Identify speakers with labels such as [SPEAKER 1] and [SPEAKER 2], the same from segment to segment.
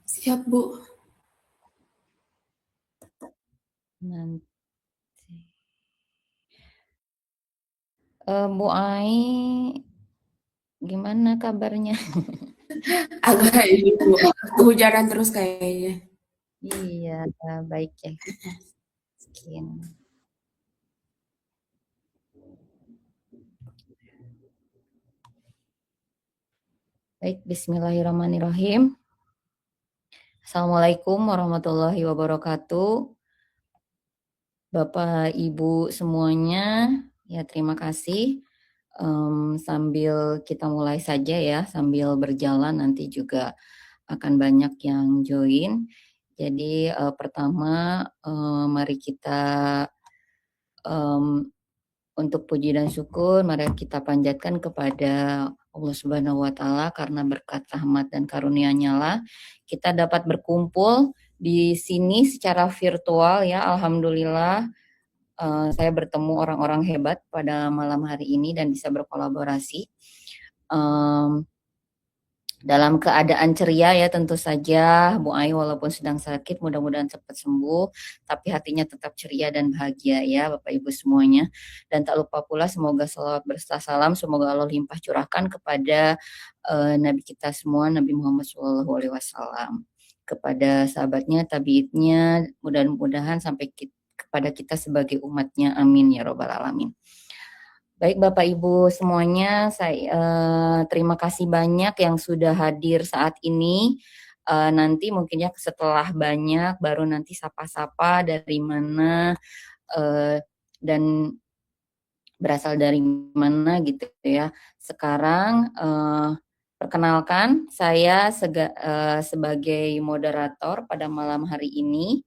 [SPEAKER 1] Siap, Bu.
[SPEAKER 2] Nanti. Bu Ai, gimana kabarnya?
[SPEAKER 1] Agak ini, Bu. Kehujanan terus kayaknya.
[SPEAKER 2] Iya, baik ya. Skin. Baik, Bismillahirrahmanirrahim. Assalamualaikum warahmatullahi wabarakatuh. Bapak, Ibu semuanya, ya terima kasih. Sambil kita mulai saja ya, sambil berjalan nanti juga akan banyak yang join. Jadi pertama mari kita untuk puji dan syukur mari kita panjatkan kepada Allah Subhanahu wa Ta'ala, karena berkat rahmat dan karunia-Nya lah kita dapat berkumpul di sini secara virtual ya. Alhamdulillah saya bertemu orang-orang hebat pada malam hari ini dan bisa berkolaborasi. Dalam keadaan ceria ya tentu saja, Bu Ai walaupun sedang sakit mudah-mudahan cepat sembuh, tapi hatinya tetap ceria dan bahagia ya Bapak Ibu semuanya. Dan tak lupa pula semoga salawat berserta salam semoga Allah limpah curahkan kepada Nabi kita semua, Nabi Muhammad SAW, kepada sahabatnya, tabiitnya, mudah-mudahan sampai kepada kita sebagai umatnya, amin ya robbal alamin. Baik Bapak Ibu semuanya, saya terima kasih banyak yang sudah hadir saat ini. Nanti mungkin ya setelah banyak baru nanti sapa-sapa dari mana dan berasal dari mana gitu ya. Sekarang perkenalkan saya sebagai moderator pada malam hari ini.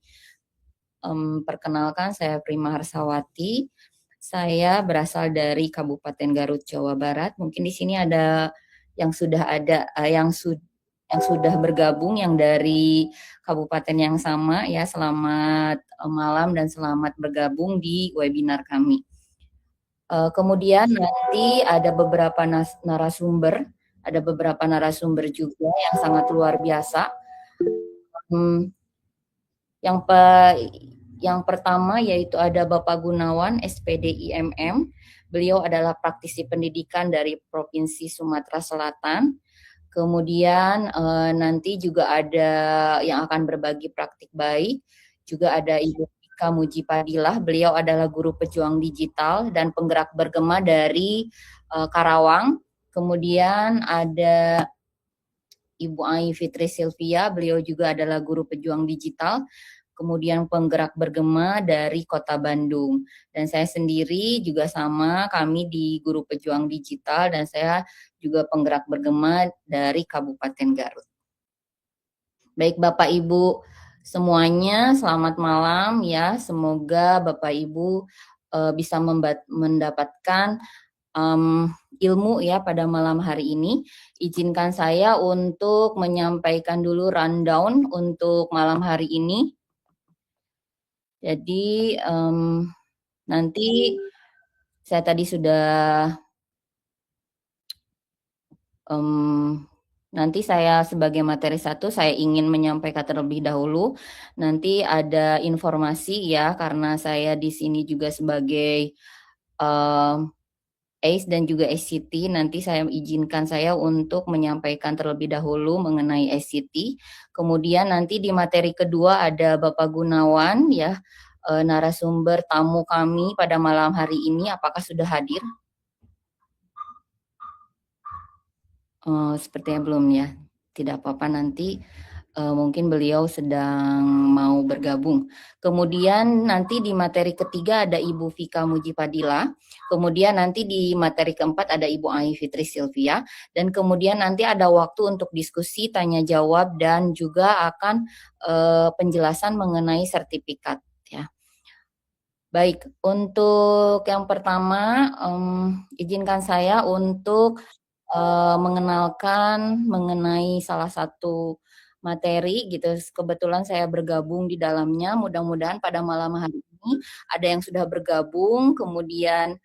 [SPEAKER 2] Perkenalkan saya Prima Harsawati. Saya berasal dari Kabupaten Garut, Jawa Barat. Mungkin di sini ada yang sudah yang sudah bergabung yang dari kabupaten yang sama ya. Selamat malam dan selamat bergabung di webinar kami. Kemudian nanti ada beberapa narasumber, juga yang sangat luar biasa. Yang pertama yaitu ada Bapak Gunawan, SPD IMM. Beliau adalah praktisi pendidikan dari Provinsi Sumatera Selatan. Kemudian nanti juga ada yang akan berbagi praktik baik. Juga ada Ibu Ika Mujipadilah. Beliau adalah guru pejuang digital dan penggerak bergema dari Karawang. Kemudian ada Ibu Ai Fitri Silvia. Beliau juga adalah guru pejuang digital, kemudian penggerak bergema dari Kota Bandung. Dan saya sendiri juga sama, kami di Guru Pejuang Digital dan saya juga penggerak bergema dari Kabupaten Garut. Baik Bapak Ibu semuanya, selamat malam ya. Semoga Bapak Ibu bisa mendapatkan ilmu ya pada malam hari ini. Izinkan saya untuk menyampaikan dulu rundown untuk malam hari ini. Jadi nanti saya tadi sudah nanti saya sebagai materi 1 saya ingin menyampaikan terlebih dahulu. Nanti ada informasi ya, karena saya di sini juga sebagai ACE dan juga SCT. Nanti saya izinkan saya untuk menyampaikan terlebih dahulu mengenai SCT. Kemudian nanti di materi kedua ada Bapak Gunawan ya, narasumber tamu kami pada malam hari ini. Apakah sudah hadir? Sepertinya belum ya. Tidak apa-apa, nanti mungkin beliau sedang mau bergabung. Kemudian nanti di materi ketiga ada Ibu Vika Mujipadilah. Kemudian nanti di materi keempat ada Ibu Ai Fitri Silvia. Dan kemudian nanti ada waktu untuk diskusi, tanya jawab, dan juga akan penjelasan mengenai sertifikat ya. Baik, untuk yang pertama izinkan saya untuk mengenalkan mengenai salah satu materi gitu. Kebetulan saya bergabung di dalamnya. Mudah-mudahan pada malam hari ini ada yang sudah bergabung. Kemudian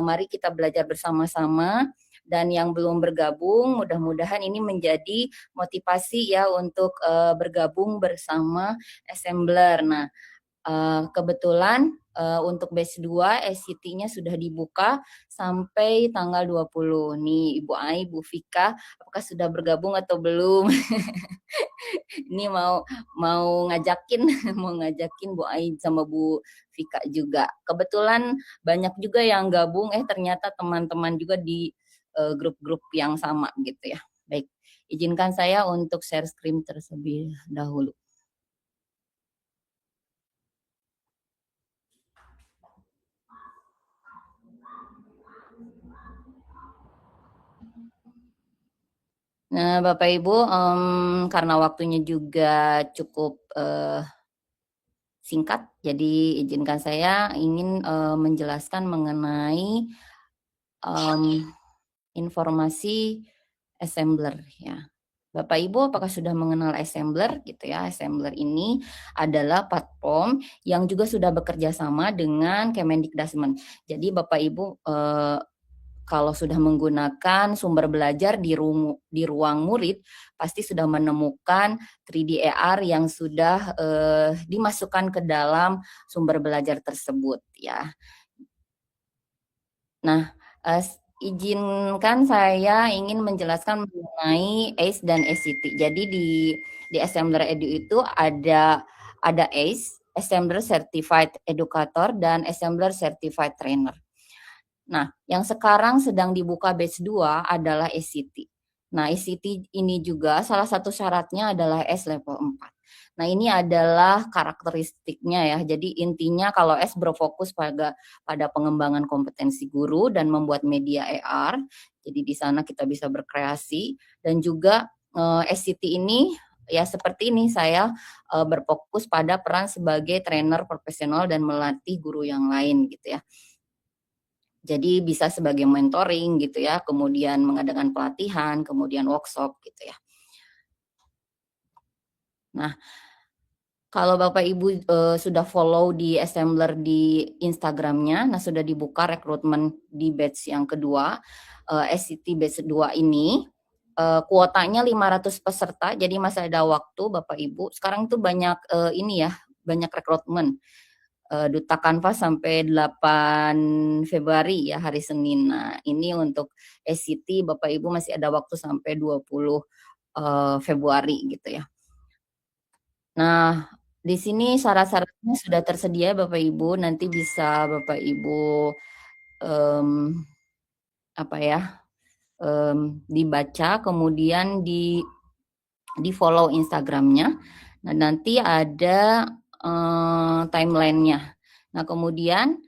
[SPEAKER 2] mari kita belajar bersama-sama. Dan yang belum bergabung, mudah-mudahan ini menjadi motivasi ya untuk bergabung bersama Assembler. Nah, kebetulan untuk batch 2 SCT-nya sudah dibuka sampai tanggal 20. Nih Ibu Ai, Bu Vika, apakah sudah bergabung atau belum? Ini mau ngajakin mau ngajakin Bu Ai sama Bu Vika juga. Kebetulan banyak juga yang gabung, ternyata teman-teman juga di grup-grup yang sama gitu ya. Baik, izinkan saya untuk share screen terlebih dahulu. Nah, Bapak Ibu, karena waktunya juga cukup singkat, jadi izinkan saya ingin menjelaskan mengenai informasi Assembler ya. Bapak Ibu apakah sudah mengenal Assembler gitu ya? Assembler ini adalah platform yang juga sudah bekerja sama dengan Kemendikbudristek. Jadi Bapak Ibu kalau sudah menggunakan sumber belajar di ruang murid, pasti sudah menemukan 3D AR yang sudah dimasukkan ke dalam sumber belajar tersebut ya. Nah, izinkan saya ingin menjelaskan mengenai ACE dan SCT. Jadi di Assembler Edu itu ada ACE, Assembler Certified Educator, dan Assembler Certified Trainer. Nah, yang sekarang sedang dibuka batch 2 adalah SCT. Nah, SCT ini juga salah satu syaratnya adalah S level 4. Nah, ini adalah karakteristiknya ya. Jadi intinya kalau S berfokus pada pengembangan kompetensi guru dan membuat media AR. Jadi di sana kita bisa berkreasi dan juga SCT ini ya seperti ini saya berfokus pada peran sebagai trainer profesional dan melatih guru yang lain gitu ya. Jadi bisa sebagai mentoring gitu ya, kemudian mengadakan pelatihan, kemudian workshop gitu ya. Nah, kalau Bapak Ibu sudah follow di Assembler di Instagramnya, nah sudah dibuka rekrutmen di batch yang kedua, SCT batch 2 ini, kuotanya 500 peserta, jadi masih ada waktu Bapak Ibu. Sekarang itu banyak ini ya, banyak rekrutmen. Duta Kanvas sampai 8 Februari ya hari Senin. Nah, ini untuk SCT Bapak Ibu masih ada waktu sampai 20 Februari gitu ya. Nah, di sini syarat-syaratnya sudah tersedia Bapak Ibu, nanti bisa Bapak Ibu dibaca kemudian di follow Instagramnya. Nah, nanti ada timelinenya. Nah, kemudian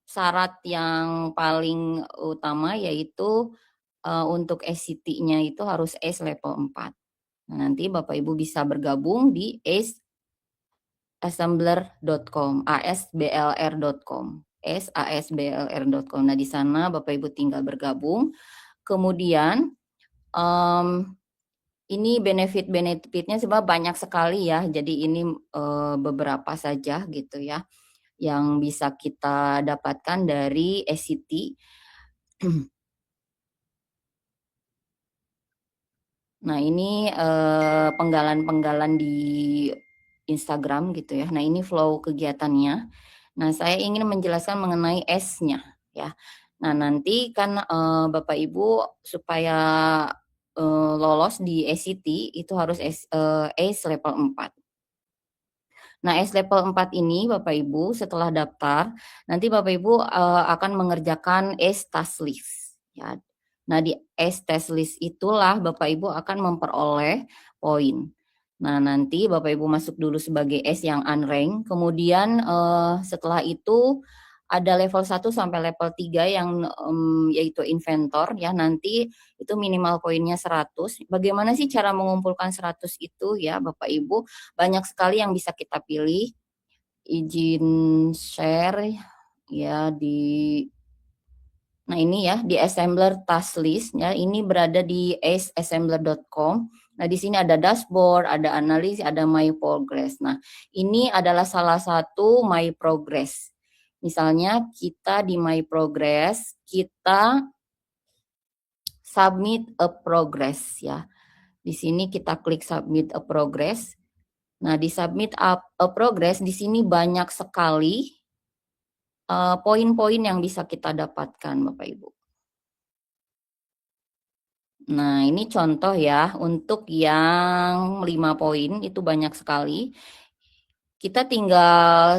[SPEAKER 2] syarat yang paling utama yaitu untuk SCT-nya itu harus ACE level 4. Nah, nanti Bapak Ibu bisa bergabung di assembler.com, asblr.com, asblr.com. Nah, di sana Bapak Ibu tinggal bergabung. Kemudian ini benefit-benefitnya sebenarnya banyak sekali ya. Jadi ini beberapa saja gitu ya yang bisa kita dapatkan dari SCT. Nah, ini penggalan-penggalan di Instagram gitu ya. Nah, ini flow kegiatannya. Nah, saya ingin menjelaskan mengenai S-nya ya. Nah, nanti kan Bapak Ibu supaya lolos di SCT itu harus ACE level 4. Nah, S level 4 ini Bapak Ibu setelah daftar, nanti Bapak Ibu akan mengerjakan S task list ya. Nah, di S task list itulah Bapak Ibu akan memperoleh poin. Nah, nanti Bapak Ibu masuk dulu sebagai S yang unranked, kemudian setelah itu ada level 1 sampai level 3 yang yaitu inventor ya, nanti itu minimal poinnya 100. Bagaimana sih cara mengumpulkan 100 itu ya Bapak Ibu? Banyak sekali yang bisa kita pilih. Izin share ya Nah, ini ya di Assembler task list ya. Ini berada di aceassembler.com. Nah, di sini ada dashboard, ada analisis, ada my progress. Nah, ini adalah salah satu my progress. Misalnya kita di my progress, kita submit a progress ya. Di sini kita klik submit a progress. Nah, di submit a progress di sini banyak sekali poin-poin yang bisa kita dapatkan, Bapak Ibu. Nah, ini contoh ya, untuk yang 5 poin itu banyak sekali. Kita tinggal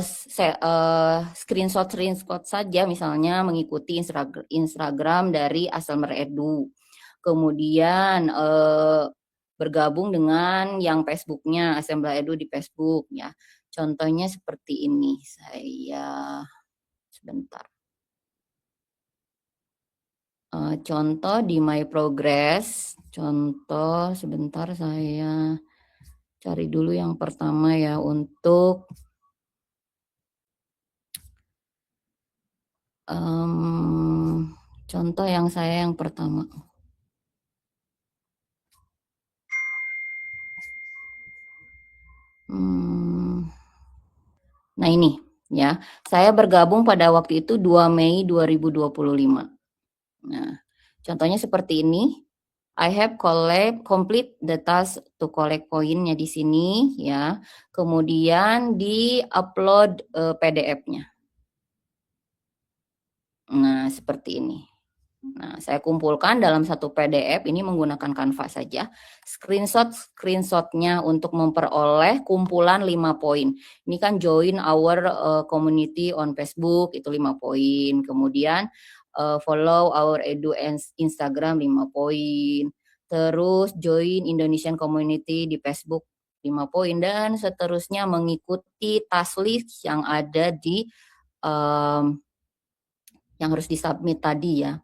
[SPEAKER 2] screenshot saja, misalnya mengikuti Instagram dari Asselmer Edu. Kemudian bergabung dengan yang Facebooknya, Asselmer Edu di Facebook ya. Contohnya seperti ini, saya sebentar. Contoh di My Progress, contoh sebentar saya cari dulu yang pertama ya untuk contoh yang saya yang pertama. Nah ini ya, saya bergabung pada waktu itu 2 Mei 2025. Nah, contohnya seperti ini. I have complete the task to collect poinnya di sini ya. Kemudian di-upload PDF-nya. Nah, seperti ini. Nah, saya kumpulkan dalam satu PDF ini menggunakan Canva saja. Screenshotnya untuk memperoleh kumpulan 5 poin. Ini kan join our community on Facebook itu 5 poin. Kemudian follow our edu Instagram 5 poin. Terus join Indonesian community di Facebook 5 poin dan seterusnya mengikuti task list yang ada di yang harus disubmit tadi ya.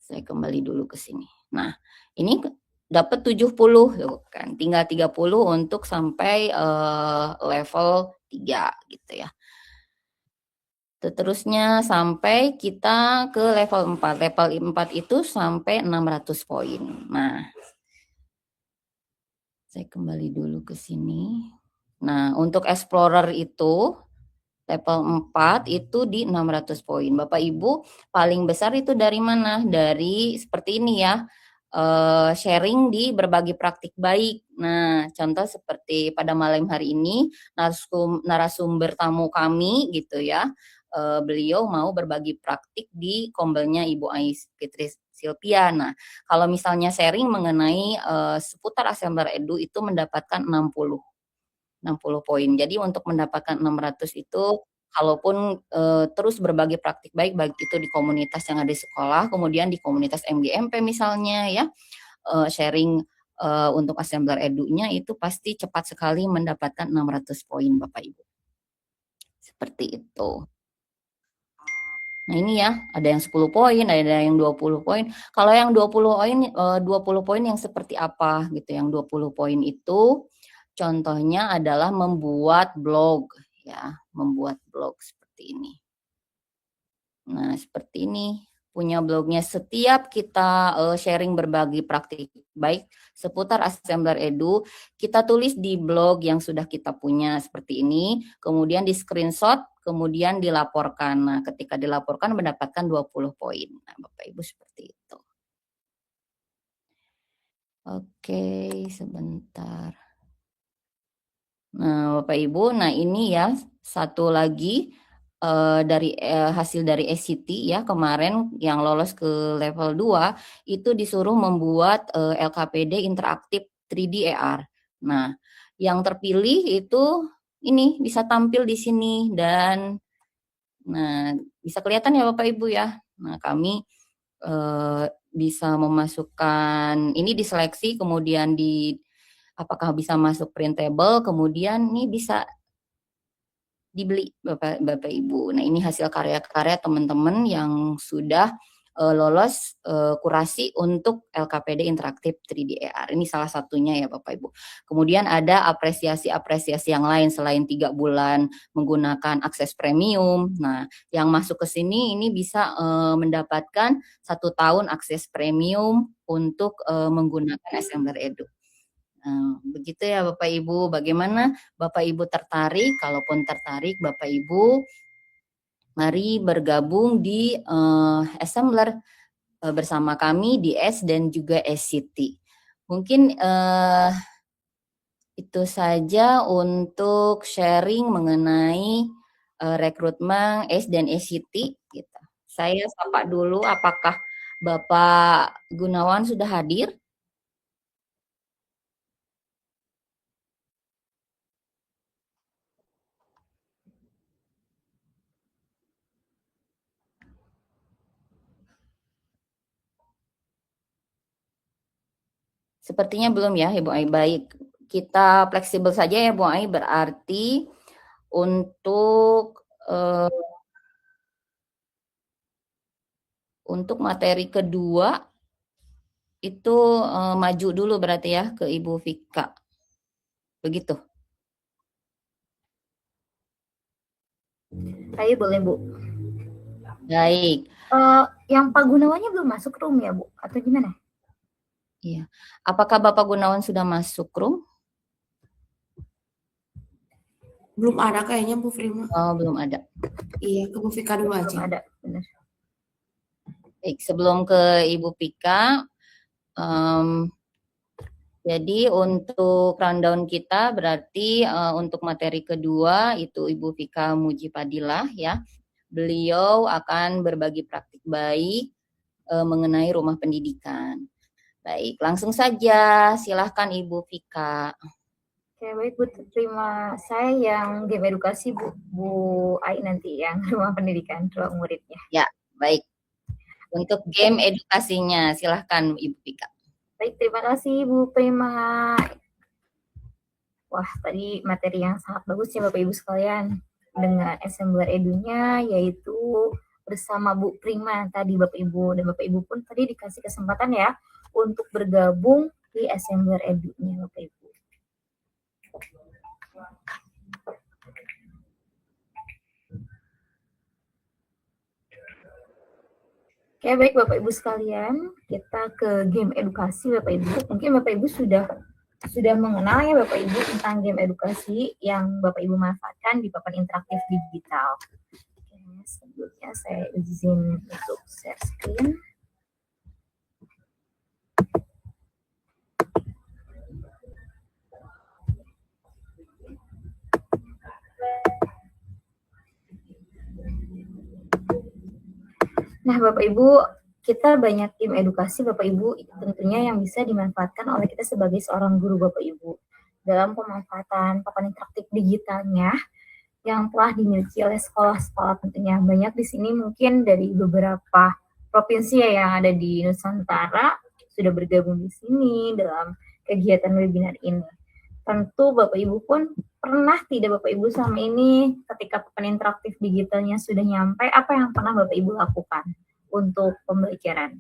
[SPEAKER 2] Saya kembali dulu ke sini. Nah, ini dapat 70 kan. Tinggal 30 untuk sampai level 3 gitu ya. Terusnya sampai kita ke level 4. Level 4 itu sampai 600 poin. Nah, saya kembali dulu ke sini. Nah, untuk Explorer itu level 4 itu di 600 poin. Bapak Ibu, paling besar itu dari mana? Dari seperti ini ya, sharing di berbagi praktik baik. Nah, contoh seperti pada malam hari ini, narasumber tamu kami gitu ya, beliau mau berbagi praktik di kombelnya Ibu Ais Fitri Silvia. Nah, kalau misalnya sharing mengenai seputar Assembler Edu itu mendapatkan 60 poin. Jadi untuk mendapatkan 600 itu kalaupun terus berbagi praktik baik itu di komunitas yang ada di sekolah, kemudian di komunitas MGMP misalnya ya, sharing untuk Assembler Edu-nya itu pasti cepat sekali mendapatkan 600 poin Bapak Ibu. Seperti itu. Nah ini ya, ada yang 10 poin, ada yang 20 poin. Kalau yang 20 poin yang seperti apa gitu, yang 20 poin itu contohnya adalah membuat blog ya, membuat blog seperti ini. Nah, seperti ini punya blognya. Setiap kita sharing berbagi praktik baik seputar Assembler Edu, kita tulis di blog yang sudah kita punya seperti ini, kemudian di screenshot, kemudian dilaporkan. Nah, ketika dilaporkan mendapatkan 20 poin. Nah, Bapak Ibu seperti itu. Oke, sebentar. Nah, Bapak Ibu, nah ini ya satu lagi dari hasil dari SCT ya kemarin yang lolos ke level 2 itu disuruh membuat LKPD interaktif 3D AR. Nah, yang terpilih itu ini bisa tampil di sini dan nah bisa kelihatan ya Bapak Ibu ya. Nah, kami bisa memasukkan ini diseleksi kemudian di apakah bisa masuk printable, kemudian ini bisa dibeli Bapak Ibu. Nah, ini hasil karya-karya teman-teman yang sudah lolos kurasi untuk LKPD interaktif 3D AR. Ini salah satunya ya Bapak Ibu. Kemudian ada apresiasi-apresiasi yang lain selain 3 bulan menggunakan akses premium. Nah, yang masuk ke sini ini bisa mendapatkan 1 tahun akses premium untuk menggunakan Assembler Edu. Nah, begitu ya Bapak Ibu. Bagaimana Bapak Ibu tertarik? Kalaupun tertarik Bapak Ibu, mari bergabung di Assembler bersama kami di S dan juga SCT. Mungkin itu saja untuk sharing mengenai rekrutmen S dan SCT. Gitu. Saya sapa dulu, apakah Bapak Gunawan sudah hadir? Sepertinya belum ya, Ibu Ai. Baik, kita fleksibel saja ya, Bu Ai. Berarti untuk materi kedua itu maju dulu berarti ya ke Ibu Vika. Begitu.
[SPEAKER 3] Ayo boleh Bu.
[SPEAKER 2] Baik.
[SPEAKER 3] Yang Pak Gunawannya belum masuk room ya Bu? Atau gimana?
[SPEAKER 2] Iya. Apakah Bapak Gunawan sudah masuk room?
[SPEAKER 1] Belum ada kayaknya Bu Prima.
[SPEAKER 2] Oh, belum ada.
[SPEAKER 1] Iya, ke Bu Vika dulu aja.
[SPEAKER 3] Belum ada, benar.
[SPEAKER 2] Baik, sebelum ke Ibu Vika, jadi untuk rundown kita berarti untuk materi kedua itu Ibu Vika Mujipadilah ya. Beliau akan berbagi praktik baik mengenai rumah pendidikan. Baik, langsung saja silahkan Ibu Vika.
[SPEAKER 3] Oke, baik Bu, terima. Saya yang game edukasi Bu Ai nanti yang rumah pendidikan, ruang muridnya.
[SPEAKER 2] Ya, baik. Untuk game edukasinya silahkan Ibu Vika.
[SPEAKER 3] Baik, terima kasih Bu Prima. Wah, tadi materi yang sangat bagus ya Bapak Ibu sekalian. Dengan Assembler Edunya, yaitu bersama Bu Prima tadi Bapak Ibu. Dan Bapak Ibu pun tadi dikasih kesempatan ya untuk bergabung di Assembler Edunya Bapak Ibu. Oke, baik Bapak Ibu sekalian, kita ke game edukasi Bapak Ibu. Mungkin Bapak Ibu sudah mengenal ya Bapak Ibu tentang game edukasi yang Bapak Ibu manfaatkan di papan interaktif digital. Oke, sebelumnya saya izin untuk share screen. Nah, Bapak Ibu, kita banyak game edukasi Bapak Ibu tentunya yang bisa dimanfaatkan oleh kita sebagai seorang guru Bapak Ibu dalam pemanfaatan papan interaktif digitalnya yang telah dimiliki oleh sekolah-sekolah tentunya. Banyak di sini mungkin dari beberapa provinsi yang ada di Nusantara sudah bergabung di sini dalam kegiatan webinar ini. Tentu Bapak Ibu pun pernah tidak Bapak Ibu selama ini ketika papan interaktif digitalnya sudah nyampe, apa yang pernah Bapak Ibu lakukan untuk pembelajaran?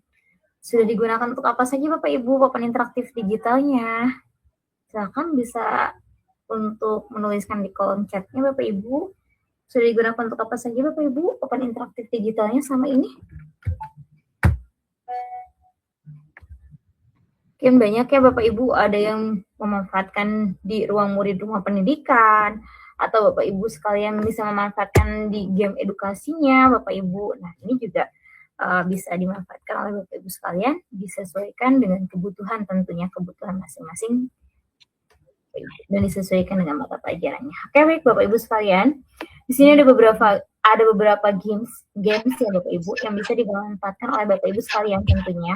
[SPEAKER 3] Sudah digunakan untuk apa saja Bapak Ibu papan interaktif digitalnya? Silakan bisa untuk menuliskan di kolom chatnya Bapak Ibu. Sudah digunakan untuk apa saja Bapak Ibu papan interaktif digitalnya sama ini? Mungkin banyak ya Bapak Ibu, ada yang memanfaatkan di ruang murid rumah pendidikan, atau Bapak Ibu sekalian bisa memanfaatkan di game edukasinya Bapak Ibu. Nah, ini juga bisa dimanfaatkan oleh Bapak Ibu sekalian, disesuaikan dengan kebutuhan tentunya, kebutuhan masing-masing, dan disesuaikan dengan mata pelajarannya. Oke, baik Bapak Ibu sekalian. Di sini ada beberapa games ya Bapak Ibu yang bisa dimanfaatkan oleh Bapak Ibu sekalian tentunya.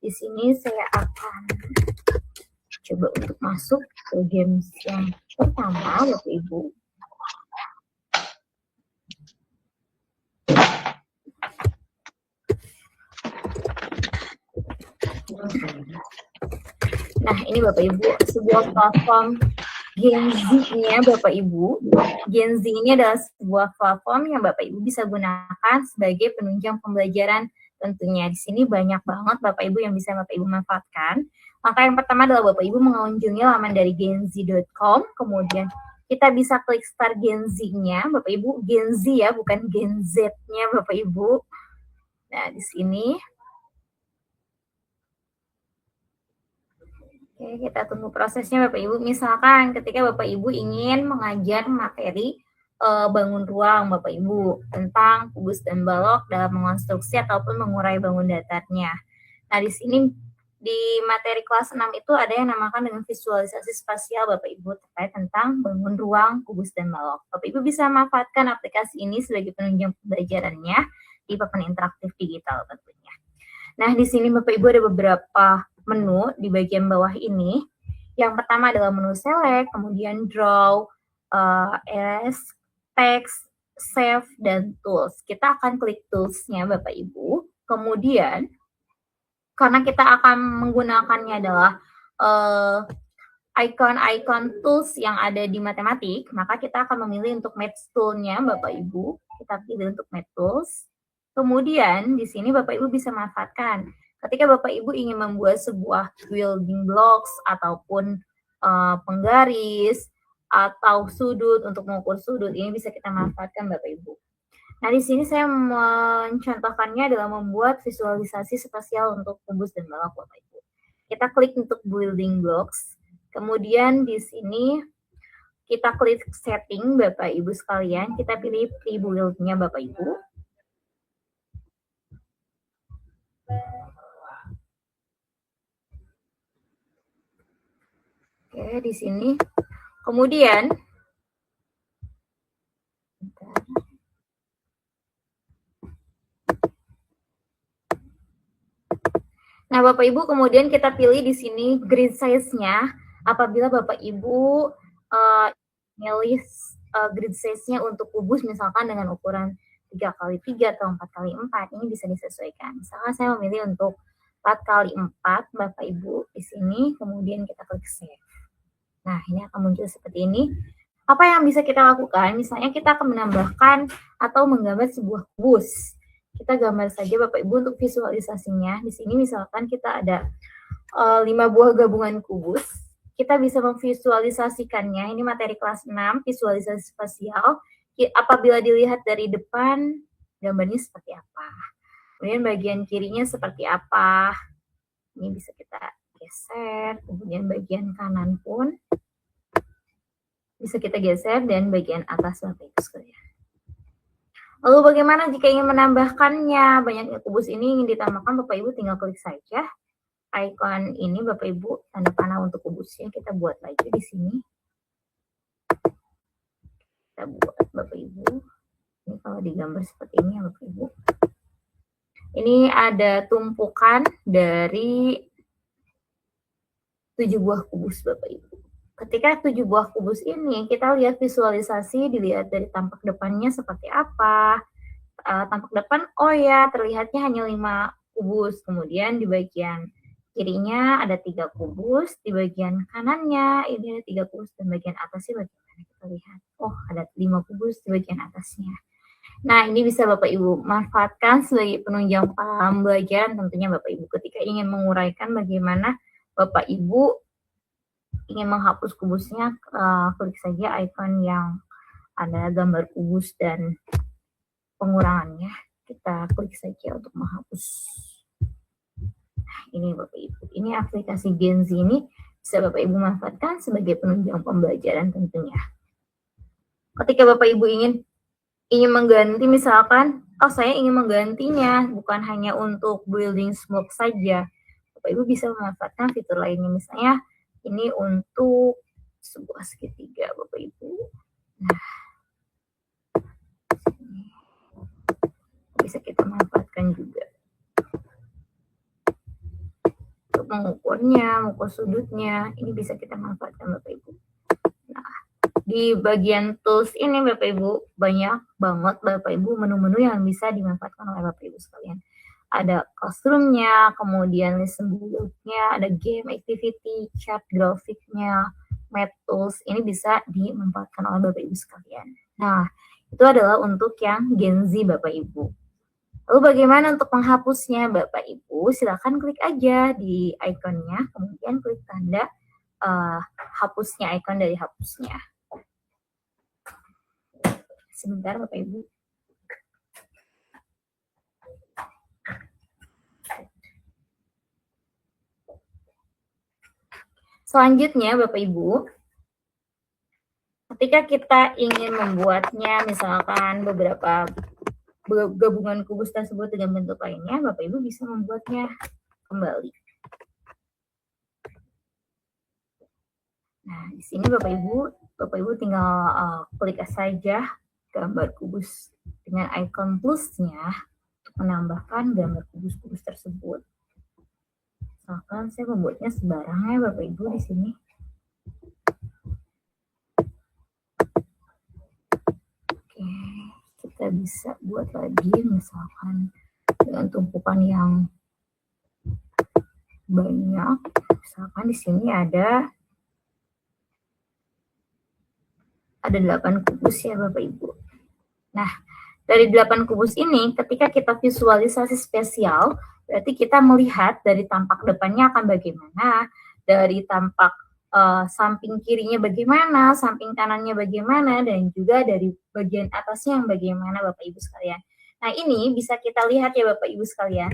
[SPEAKER 3] Di sini saya akan coba untuk masuk ke games yang pertama, Bapak Ibu. Nah, ini Bapak Ibu, sebuah platform Gen Z-nya Bapak Ibu. Gen Z ini adalah sebuah platform yang Bapak Ibu bisa gunakan sebagai penunjang pembelajaran. Tentunya di sini banyak banget Bapak Ibu yang bisa Bapak Ibu manfaatkan. Maka yang pertama adalah Bapak Ibu mengunjungi laman dari genz.com, kemudian kita bisa klik start Gen Z-nya, Bapak Ibu, Gen Z ya, bukan Gen Z-nya Bapak Ibu. Nah, di sini oke, kita tunggu prosesnya Bapak Ibu. Misalkan ketika Bapak Ibu ingin mengajar materi bangun ruang Bapak Ibu, tentang kubus dan balok dalam mengonstruksi ataupun mengurai bangun datarnya. Nah, di sini di materi kelas 6 itu ada yang namakan dengan visualisasi spasial Bapak Ibu terkait tentang bangun ruang, kubus, dan balok. Bapak Ibu bisa manfaatkan aplikasi ini sebagai penunjang pembelajarannya di papan interaktif digital tentunya. Nah, di sini Bapak Ibu ada beberapa menu di bagian bawah ini. Yang pertama adalah menu select, kemudian draw, erase, text, save, dan tools. Kita akan klik tools-nya Bapak Ibu. Kemudian karena kita akan menggunakannya adalah icon-icon tools yang ada di matematik, maka kita akan memilih untuk Math tool-nya Bapak Ibu. Kita pilih untuk Math tools. Kemudian di sini Bapak Ibu bisa manfaatkan ketika Bapak Ibu ingin membuat sebuah building blocks ataupun penggaris atau sudut untuk mengukur sudut, ini bisa kita manfaatkan Bapak Ibu. Nah, di sini saya mencontohkannya adalah membuat visualisasi spasial untuk kubus dan balok Bapak Ibu. Kita klik untuk building blocks. Kemudian di sini kita klik setting Bapak Ibu sekalian. Kita pilih pre-build-nya Bapak Ibu. Oke, di sini. Kemudian nah, Bapak Ibu, kemudian kita pilih di sini grid size-nya. Apabila Bapak Ibu milih grid size-nya untuk kubus misalkan dengan ukuran 3x3 atau 4x4, ini bisa disesuaikan. Misalkan saya memilih untuk 4x4, Bapak Ibu di sini, kemudian kita klik save. Nah, ini akan muncul seperti ini. Apa yang bisa kita lakukan? Misalnya kita akan menambahkan atau menggambar sebuah kubus. Kita gambar saja Bapak Ibu untuk visualisasinya. Di sini misalkan kita ada 5 buah gabungan kubus. Kita bisa memvisualisasikannya. Ini materi kelas 6, visualisasi spasial. Apabila dilihat dari depan, gambarnya seperti apa. Kemudian bagian kirinya seperti apa. Ini bisa kita geser. Kemudian bagian kanan pun bisa kita geser, dan bagian atas Bapak Ibu sekalian. Lalu bagaimana jika ingin menambahkannya? Banyaknya kubus ini ingin ditambahkan, Bapak Ibu tinggal klik saja icon ini Bapak Ibu, tanda panah untuk kubusnya. Kita buat lagi di sini. Kita buat Bapak Ibu. Ini kalau digambar seperti ini ya Bapak Ibu. Ini ada tumpukan dari 7 buah kubus Bapak Ibu. Ketika 7 buah kubus ini, kita lihat visualisasi, dilihat dari tampak depannya seperti apa. Tampak depan, oh ya, terlihatnya hanya 5 kubus. Kemudian di bagian kirinya ada 3 kubus, di bagian kanannya ini ada 3 kubus, dan bagian atasnya bagaimana kita lihat. Oh, ada 5 kubus di bagian atasnya. Nah, ini bisa Bapak Ibu manfaatkan sebagai penunjang pembelajaran tentunya Bapak Ibu. Ketika ingin menguraikan bagaimana Bapak Ibu ingin menghapus kubusnya, klik saja icon yang ada gambar kubus dan pengurangannya. Kita klik saja untuk menghapus. Nah, ini Bapak Ibu. Ini aplikasi Genzi ini bisa Bapak Ibu manfaatkan sebagai penunjang pembelajaran tentunya. Ketika Bapak Ibu ingin mengganti, misalkan, saya ingin menggantinya bukan hanya untuk building block saja. Bapak Ibu bisa memanfaatkan fitur lainnya, misalnya ini untuk sebuah segitiga Bapak Ibu. Nah, bisa kita manfaatkan juga untuk mengukurnya, mengukur sudutnya. Ini bisa kita manfaatkan Bapak Ibu. Nah, di bagian tools ini Bapak Ibu banyak banget Bapak Ibu menu-menu yang bisa dimanfaatkan oleh Bapak Ibu sekalian. Ada classroom-nya, kemudian listen build-nya, ada game, activity, chat, grafiknya, math tools. Ini bisa dimanfaatkan oleh Bapak Ibu sekalian. Nah, itu adalah untuk yang Genzi Bapak Ibu. Lalu bagaimana untuk menghapusnya Bapak Ibu? Silakan klik aja di ikonnya, kemudian klik tanda hapusnya, icon dari hapusnya. Sebentar Bapak Ibu. Selanjutnya Bapak Ibu, ketika kita ingin membuatnya, misalkan beberapa gabungan kubus tersebut dengan bentuk lainnya, Bapak Ibu bisa membuatnya kembali. Nah, di sini Bapak Ibu tinggal klik saja gambar kubus dengan icon plusnya untuk menambahkan gambar kubus-kubus tersebut. Misalkan saya membuatnya sembarang ya Bapak Ibu di sini. Oke, kita bisa buat lagi misalkan dengan tumpukan yang banyak. Misalkan di sini ada 8 kubus ya Bapak Ibu. Nah, dari 8 kubus ini ketika kita visualisasi spesial, berarti kita melihat dari tampak depannya akan bagaimana, dari tampak samping kirinya bagaimana, samping kanannya bagaimana, dan juga dari bagian atasnya yang bagaimana Bapak Ibu sekalian. Nah, ini bisa kita lihat ya Bapak Ibu sekalian.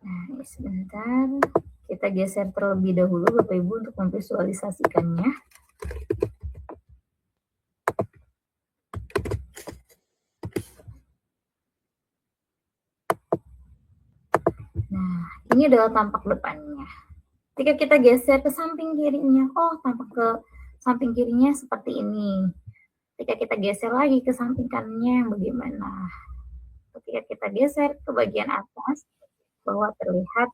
[SPEAKER 3] Nah, sebentar. Kita geser terlebih dahulu Bapak Ibu untuk memvisualisasikannya. Nah, ini adalah tampak depannya. Ketika kita geser ke samping kirinya, oh tampak ke samping kirinya seperti ini. Ketika kita geser lagi ke samping kanannya bagaimana? Ketika kita geser ke bagian atas, bahwa terlihat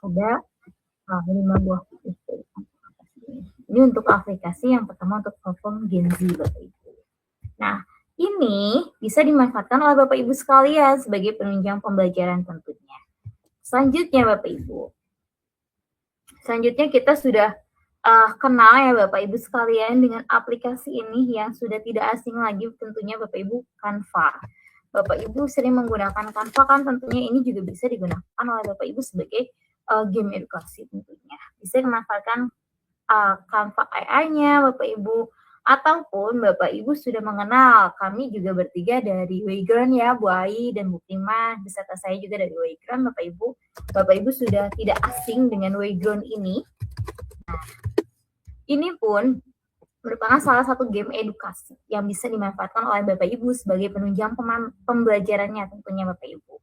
[SPEAKER 3] ada 5 buah titik. Ini untuk aplikasi yang pertama untuk platform Gen Z Bapak Ibu. Nah, ini bisa dimanfaatkan oleh Bapak Ibu sekalian sebagai penunjang pembelajaran tentunya. Selanjutnya Bapak Ibu. Selanjutnya kita sudah kenal ya Bapak Ibu sekalian dengan aplikasi ini yang sudah tidak asing lagi tentunya Bapak Ibu, Canva. Bapak Ibu sering menggunakan Canva kan tentunya ini juga bisa digunakan oleh Bapak Ibu sebagai game edukasi tentunya. Bisa dimanfaatkan Canva AI-nya Bapak Ibu, ataupun Bapak Ibu sudah mengenal, kami juga bertiga dari Wayground ya, Bu Ai dan Bu Prima, beserta saya juga dari Wayground Bapak Ibu. Bapak Ibu sudah tidak asing dengan Wayground ini. Nah, ini pun merupakan salah satu game edukasi yang bisa dimanfaatkan oleh Bapak Ibu sebagai penunjang pembelajarannya tentunya Bapak Ibu.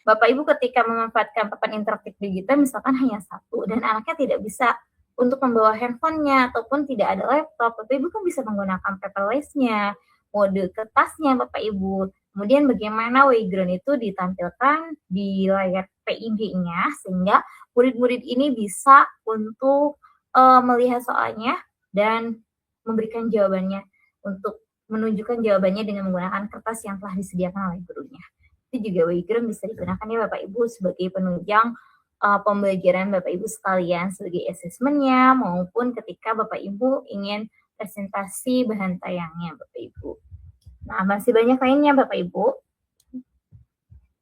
[SPEAKER 3] Bapak Ibu ketika memanfaatkan papan interaktif digital misalkan hanya satu dan anaknya tidak bisa untuk membawa handphonenya ataupun tidak ada laptop, Bapak Ibu kan bisa menggunakan paperless-nya, mode kertasnya Bapak Ibu. Kemudian bagaimana Wayground itu ditampilkan di layar PID-nya sehingga murid-murid ini bisa untuk melihat soalnya dan memberikan jawabannya untuk menunjukkan jawabannya dengan menggunakan kertas yang telah disediakan oleh gurunya. Itu juga Wayground bisa digunakan ya Bapak Ibu sebagai penunjang pembelajaran Bapak Ibu sekalian sebagai asesmennya maupun ketika Bapak Ibu ingin presentasi bahan tayangnya Bapak Ibu. Nah, masih banyak lainnya Bapak Ibu.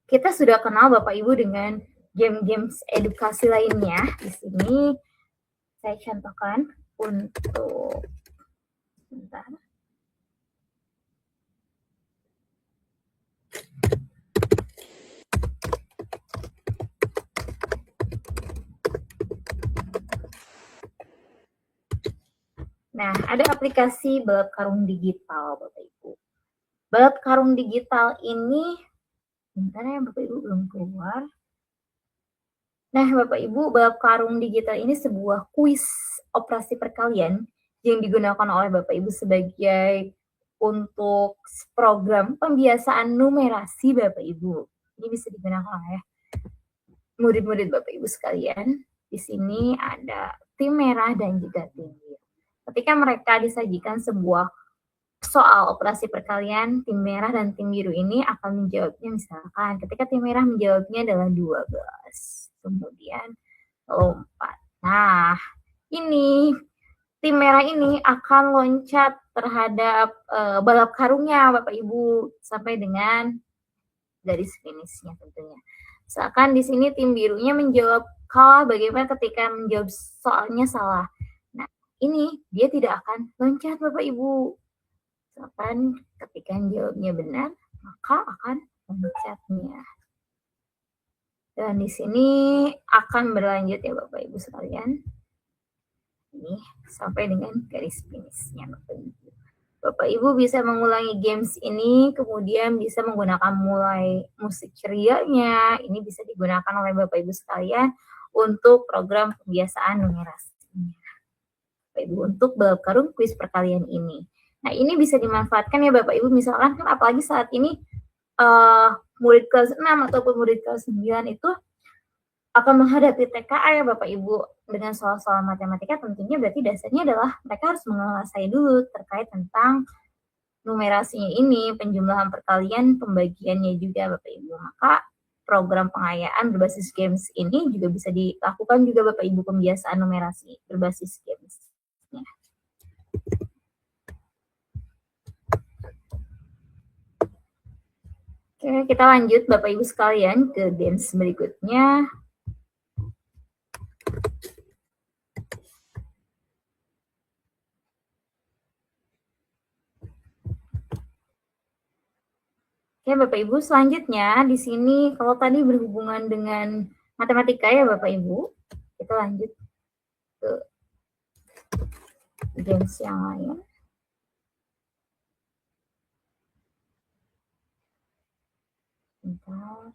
[SPEAKER 3] Kita sudah kenal Bapak Ibu dengan game-game edukasi lainnya. Di sini saya contohkan untuk sebentar. Nah, ada aplikasi balap karung digital, Bapak Ibu. Balap karung digital ini, bentar ya Bapak Ibu belum keluar. Nah, Bapak Ibu, balap karung digital ini sebuah kuis operasi perkalian yang digunakan oleh Bapak Ibu sebagai untuk program pembiasaan numerasi Bapak Ibu. Ini bisa digunakan oleh murid-murid Bapak Ibu sekalian. Di sini ada tim merah dan juga tim biru. Ketika mereka disajikan sebuah soal operasi perkalian, tim merah dan tim biru ini akan menjawabnya misalkan ketika tim merah menjawabnya adalah 12. Kemudian lompat. Nah, ini tim merah ini akan loncat terhadap balap karungnya Bapak Ibu sampai dengan garis finishnya tentunya. Misalkan di sini tim birunya menjawab kalah bagaimana ketika menjawab soalnya salah. Nah, ini dia tidak akan loncat Bapak Ibu. Misalkan ketika jawabnya benar, maka akan loncatnya. Dan di sini akan berlanjut ya Bapak Ibu sekalian. Ini sampai dengan garis finishnya Bapak Ibu. Bapak Ibu bisa mengulangi games ini, kemudian bisa menggunakan mulai musik cerianya. Ini bisa digunakan oleh Bapak Ibu sekalian untuk program kebiasaan numerasinya. Bapak Ibu untuk balap karung kuis perkalian ini. Nah ini bisa dimanfaatkan ya Bapak Ibu, misalkan kan apalagi saat ini murid kelas 6 ataupun murid kelas 9 itu akan menghadapi TKA ya Bapak Ibu dengan soal-soal matematika, tentunya berarti dasarnya adalah mereka harus menguasai dulu terkait tentang numerasinya ini, penjumlahan perkalian, pembagiannya juga Bapak Ibu. Maka program pengayaan berbasis games ini juga bisa dilakukan juga Bapak Ibu, pembiasaan numerasi berbasis games. Ya. Oke, kita lanjut Bapak Ibu sekalian ke games berikutnya. Oke, Bapak Ibu, selanjutnya di sini kalau tadi berhubungan dengan matematika ya Bapak Ibu, kita lanjut ke games yang lain. Bentar.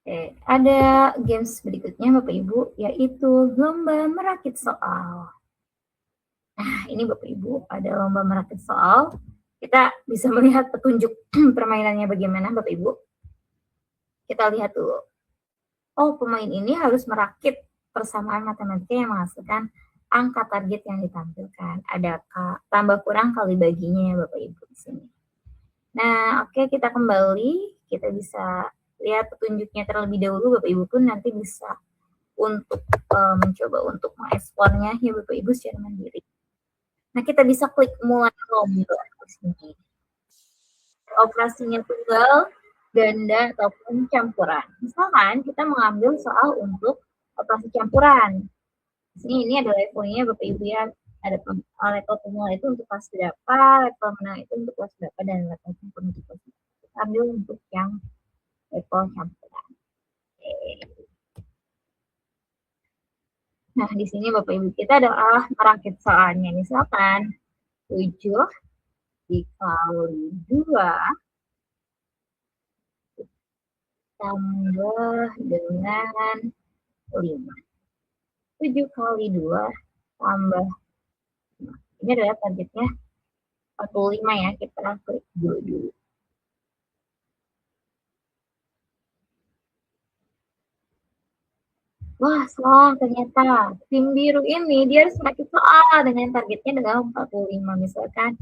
[SPEAKER 3] Oke, ada games berikutnya Bapak Ibu, yaitu lomba merakit soal. Nah, ini Bapak Ibu, ada lomba merakit soal. Kita bisa melihat petunjuk permainannya bagaimana Bapak Ibu. Kita lihat dulu. Oh, pemain ini harus merakit persamaan matematika yang menghasilkan angka target yang ditampilkan. Ada tambah kurang kali baginya ya Bapak Ibu di sini. Nah, oke, kita kembali. Kita bisa lihat petunjuknya terlebih dahulu. Bapak Ibu pun nanti bisa untuk mencoba untuk mengeksplornya ya Bapak Ibu secara mandiri. Nah, kita bisa klik mulai lomba di sini. Operasinya tunggal, ganda, ataupun campuran. Misalkan kita mengambil soal untuk operasi campuran. Di sini ini ada levelnya Bapak Ibu ya. Ada level pemula itu untuk kelas berapa, level menang itu untuk kelas berapa, dan level sempurna untuk kelas berapa. Kita ambil untuk yang level campuran. Oke. Nah, di sini Bapak Ibu kita adalah merakit soalnya. Misalkan 7 dikali 2 tambah dengan 5. 7 kali 2 tambah 5. Ini adalah targetnya 45 ya. Kita klik dulu. Wah, salah ternyata. Tim biru ini dia harus merakit soal dengan targetnya adalah 45. Misalkan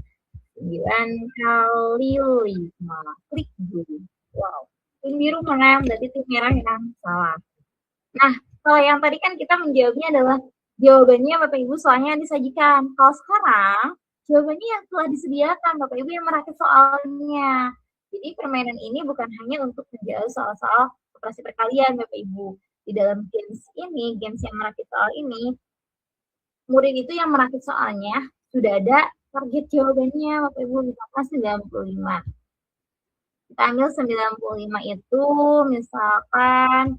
[SPEAKER 3] 9 kali 5. Klik dulu. Wow. Tim biru menang, berarti tim merah yang salah. Nah, kalau yang tadi kan kita menjawabnya adalah jawabannya Bapak Ibu soalnya yang disajikan. Kalau sekarang, jawabannya yang telah disediakan Bapak Ibu yang merakit soalnya. Jadi permainan ini bukan hanya untuk menjawab soal-soal operasi perkalian Bapak Ibu. Di dalam games ini, games yang merakit soal ini, murid itu yang merakit soalnya sudah ada target jawabannya Bapak Ibu, misalkan 95. Kita ambil 95 itu misalkan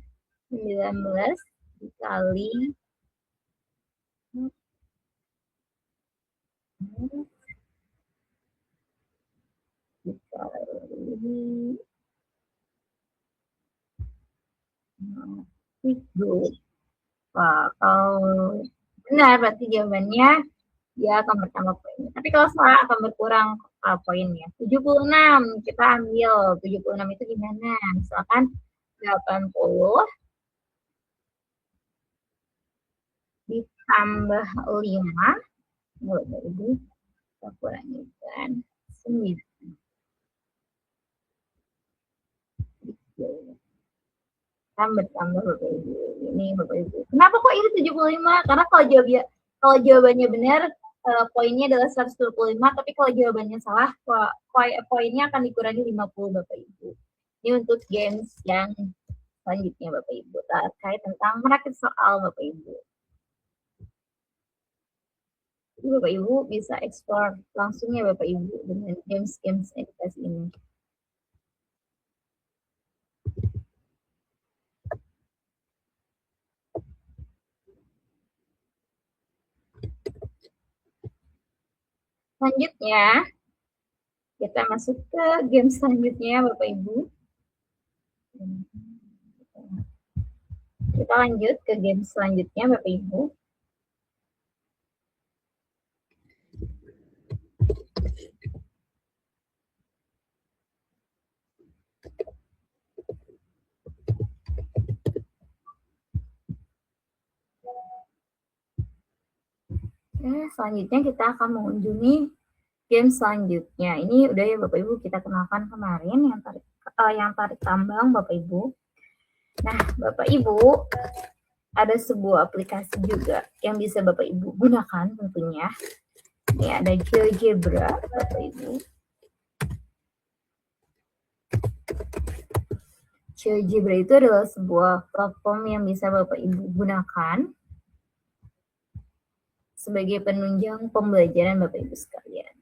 [SPEAKER 3] 19 dikali Wah, kalau benar berarti jawabannya dia akan bertambah poinnya. Tapi kalau salah akan berkurang poinnya. 76 kita ambil 76 itu gimana? Misalkan 80 ditambah 5, Ibu, kita kurangkan 9. Tambah Bapak Ibu. Ini Bapak Ibu. Kenapa kok ini 75? Karena kalau jawabannya benar, poinnya adalah 125, tapi kalau jawabannya salah, poinnya akan dikurangi 50 Bapak Ibu. Ini untuk games yang selanjutnya Bapak Ibu, terkait tentang merakit soal Bapak Ibu. Jadi Bapak Ibu bisa explore langsung ya Bapak Ibu dengan games-games edukasi ini. Selanjutnya, kita masuk ke game selanjutnya Bapak Ibu. Kita lanjut ke game selanjutnya Bapak Ibu. Selanjutnya kita akan mengunjungi game selanjutnya. Ini udah ya Bapak Ibu kita kenalkan kemarin yang tarik tambang Bapak Ibu. Nah Bapak Ibu ada sebuah aplikasi juga yang bisa Bapak Ibu gunakan tentunya. Ini ada GeoGebra Bapak Ibu. GeoGebra itu adalah sebuah platform yang bisa Bapak Ibu gunakan sebagai penunjang pembelajaran Bapak Ibu sekalian.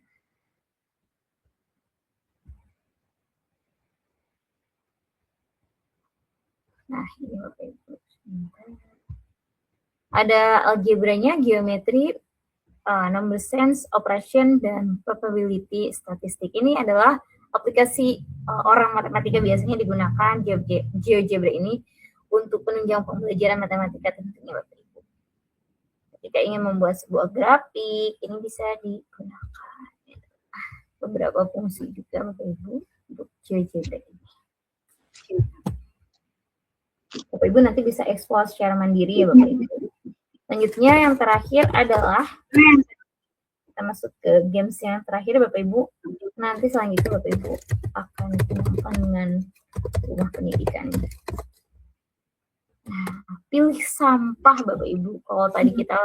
[SPEAKER 3] Nah, ini Bapak Ibu. Ada algebranya, geometri, number sense, operation, dan probability statistik. Ini adalah aplikasi orang matematika biasanya digunakan GeoGebra ini untuk penunjang pembelajaran matematika tentunya Bapak Ibu. Ketika ingin membuat sebuah grafik, ini bisa digunakan. Beberapa fungsi juga Bapak Ibu untuk GeoGebra ini. Bapak Ibu nanti bisa eksplor secara mandiri ya Bapak Ibu. Selanjutnya yang terakhir adalah kita masuk ke games yang terakhir Bapak Ibu. Nanti selanjutnya Bapak Ibu akan digunakan dengan rumah pendidikan. Nah, pilih sampah Bapak Ibu. Kalau tadi kita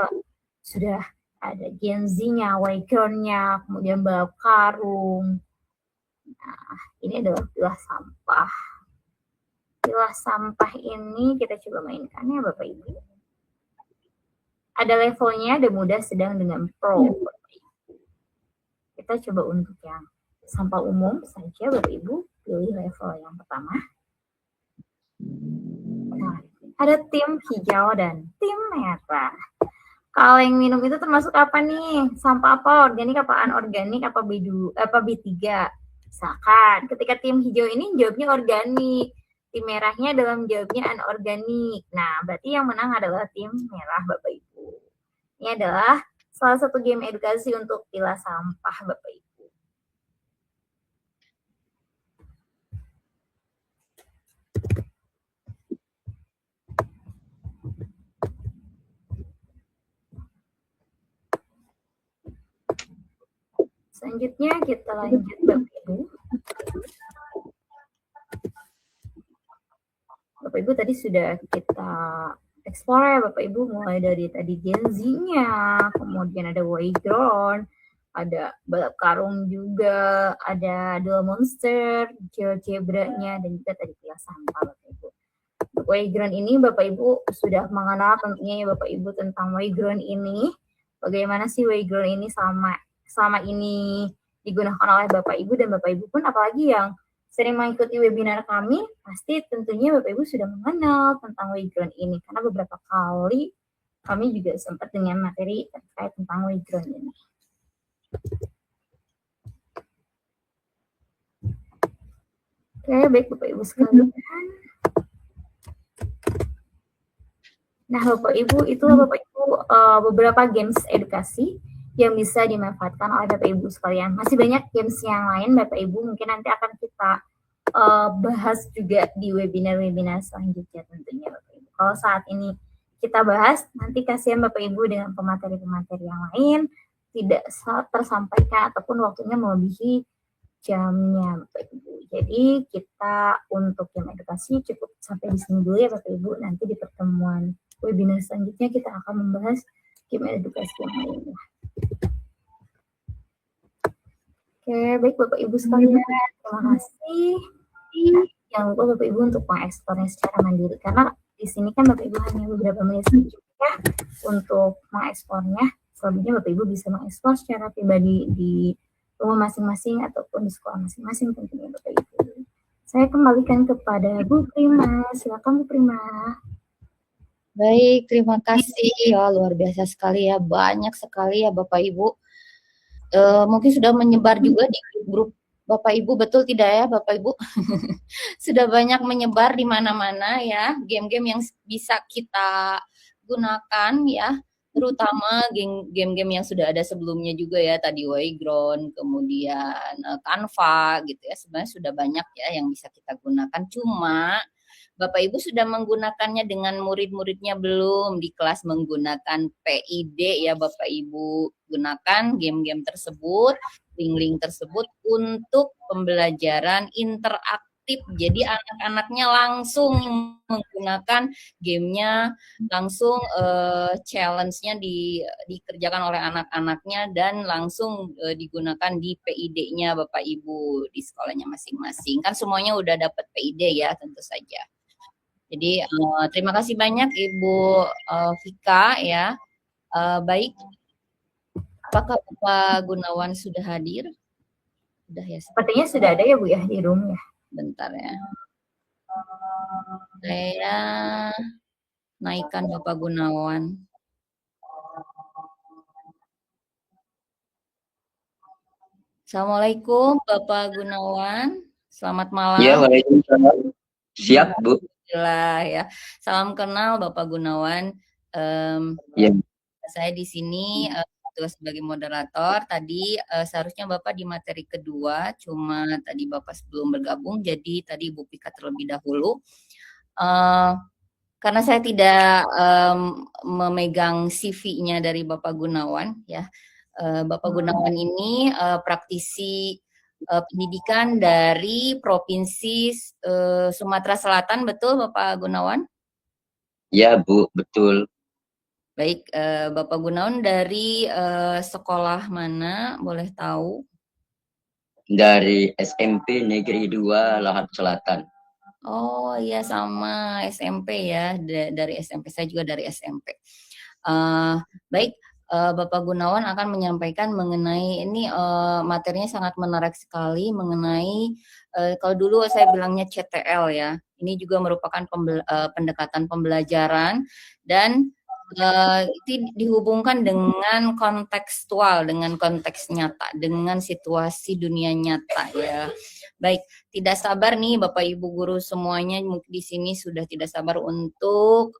[SPEAKER 3] sudah ada Gen Z-nya, Waker-nya, kemudian balap karung. Nah, ini adalah pilah sampah. Pilah sampah ini kita coba mainkan ya Bapak Ibu. Ada levelnya, ada mudah, sedang, dengan pro. Kita coba untuk yang sampah umum saja Bapak Ibu. Pilih level yang pertama. Nah, ada tim hijau dan tim merah. Kalau yang minum itu termasuk apa nih? Sampah apa? Organik apa anorganik apa B3? Misalkan ketika tim hijau ini jawabnya organik, tim merahnya dalam jawabnya anorganik. Nah, berarti yang menang adalah tim merah Bapak Ibu. Ini adalah salah satu game edukasi untuk pilah sampah Bapak Ibu. Selanjutnya kita lanjut Bapak Ibu. Bapak Ibu tadi sudah kita explore ya Bapak Ibu, mulai dari tadi Gen Z-nya, kemudian ada Waygron, ada balap karung juga, ada Duel Monster, GeoGebra-nya, dan juga tadi pilah sampah Bapak Ibu. Waygron ini Bapak Ibu sudah mengenal tentunya ya Bapak Ibu tentang Waygron ini. Bagaimana sih Waygron ini selama ini digunakan oleh Bapak Ibu, dan Bapak Ibu pun apalagi yang sering mengikuti webinar kami, pasti tentunya Bapak Ibu sudah mengenal tentang Waygron ini, karena beberapa kali kami juga sempat dengan materi terkait tentang Waygron ini. Oke, baik Bapak Ibu sekalian. Nah, Bapak Ibu, itulah Bapak Ibu beberapa games edukasi yang bisa dimanfaatkan oleh Bapak Ibu sekalian. Masih banyak games yang lain Bapak Ibu, mungkin nanti akan kita bahas juga di webinar-webinar selanjutnya tentunya Bapak Ibu. Kalau saat ini kita bahas, nanti kasihan Bapak Ibu dengan pemateri-pemateri yang lain tidak tersampaikan ataupun waktunya melebihi jamnya Bapak Ibu. Jadi kita untuk game edukasi cukup sampai di sini dulu ya Bapak Ibu. Nanti di pertemuan webinar selanjutnya kita akan membahas game edukasi yang lainnya. Oke, baik Bapak Ibu sekalian, terima kasih. Jangan lupa Bapak Ibu untuk mengeksplornya secara mandiri, karena di sini kan Bapak Ibu hanya beberapa menit saja ya untuk mengeksplornya. Selebihnya Bapak Ibu bisa mengeksplor secara pribadi di rumah masing-masing ataupun di sekolah masing-masing tentunya Bapak Ibu. Saya kembalikan kepada Bu Prima, silakan Bu Prima.
[SPEAKER 2] Baik, terima kasih. Ya, luar biasa sekali ya, banyak sekali ya Bapak Ibu. Mungkin sudah menyebar juga di grup Bapak Ibu, betul tidak ya Bapak Ibu? Sudah banyak menyebar di mana-mana ya, game-game yang bisa kita gunakan ya, terutama game-game yang sudah ada sebelumnya juga ya, tadi Wayground, kemudian Canva gitu ya, sebenarnya sudah banyak ya yang bisa kita gunakan, cuma Bapak Ibu sudah menggunakannya dengan murid-muridnya belum di kelas menggunakan PID ya Bapak Ibu. Gunakan game-game tersebut, link-link tersebut untuk pembelajaran interaktif. Jadi anak-anaknya langsung menggunakan gamenya, langsung challenge-nya dikerjakan oleh anak-anaknya dan langsung digunakan di PID-nya Bapak Ibu di sekolahnya masing-masing. Kan semuanya udah dapat PID ya tentu saja. Jadi terima kasih banyak Ibu Vika ya. Baik, apakah Bapak Gunawan sudah hadir? Sudah ya.
[SPEAKER 3] Sepertinya sudah ada ya Bu ya di room ya.
[SPEAKER 2] Bentar ya. Saya naikkan Bapak Gunawan. Assalamualaikum Bapak Gunawan. Selamat malam.
[SPEAKER 4] Ya, waalaikumsalam. Siap, Bu.
[SPEAKER 2] Alhamdulillah ya. Salam kenal Bapak Gunawan.
[SPEAKER 4] Ya.
[SPEAKER 2] Saya di sini tugas sebagai moderator. Tadi seharusnya Bapak di materi kedua, cuma tadi Bapak sebelum bergabung, jadi tadi Ibu Pika terlebih dahulu. Karena saya tidak memegang CV-nya dari Bapak Gunawan, ya. Bapak Gunawan ini praktisi pendidikan dari Provinsi Sumatera Selatan, betul Bapak Gunawan?
[SPEAKER 4] Ya, Bu, betul.
[SPEAKER 2] Baik, Bapak Gunawan dari sekolah mana, boleh tahu?
[SPEAKER 4] Dari SMP Negeri 2 Lahat Selatan.
[SPEAKER 2] Oh iya, sama SMP ya, dari SMP, saya juga dari SMP. Baik, Bapak Gunawan akan menyampaikan mengenai ini materinya sangat menarik sekali mengenai kalau dulu saya bilangnya CTL ya. Ini juga merupakan pendekatan pembelajaran dan itu dihubungkan dengan kontekstual, dengan konteks nyata, dengan situasi dunia nyata ya. Baik, tidak sabar nih Bapak Ibu guru semuanya di sini sudah tidak sabar untuk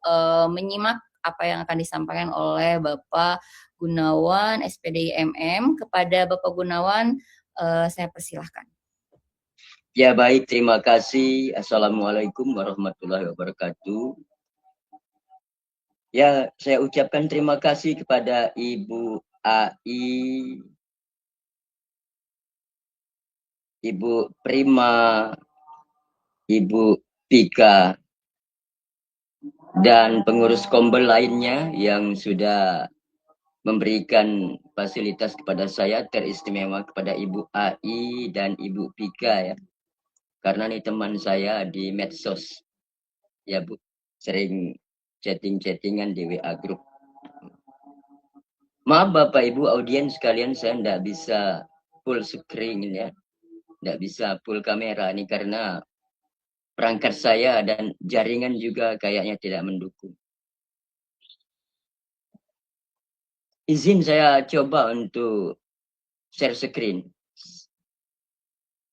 [SPEAKER 2] menyimak apa yang akan disampaikan oleh Bapak Gunawan SPD IMM. Kepada Bapak Gunawan saya persilahkan.
[SPEAKER 4] Ya, baik, terima kasih. Assalamualaikum warahmatullahi wabarakatuh. Ya, saya ucapkan terima kasih kepada Ibu AI, Ibu Prima, Ibu Pika, dan pengurus kombel lainnya yang sudah memberikan fasilitas kepada saya, teristimewa kepada Ibu AI dan Ibu Pika ya. Karena ini teman saya di medsos. Ya Bu, sering chatting-chattingan di WA group. Maaf Bapak Ibu audiens sekalian, saya tidak bisa full screen ya. Tidak bisa full kamera ini karena perangkat saya dan jaringan juga kayaknya tidak mendukung. Izin saya coba untuk share screen.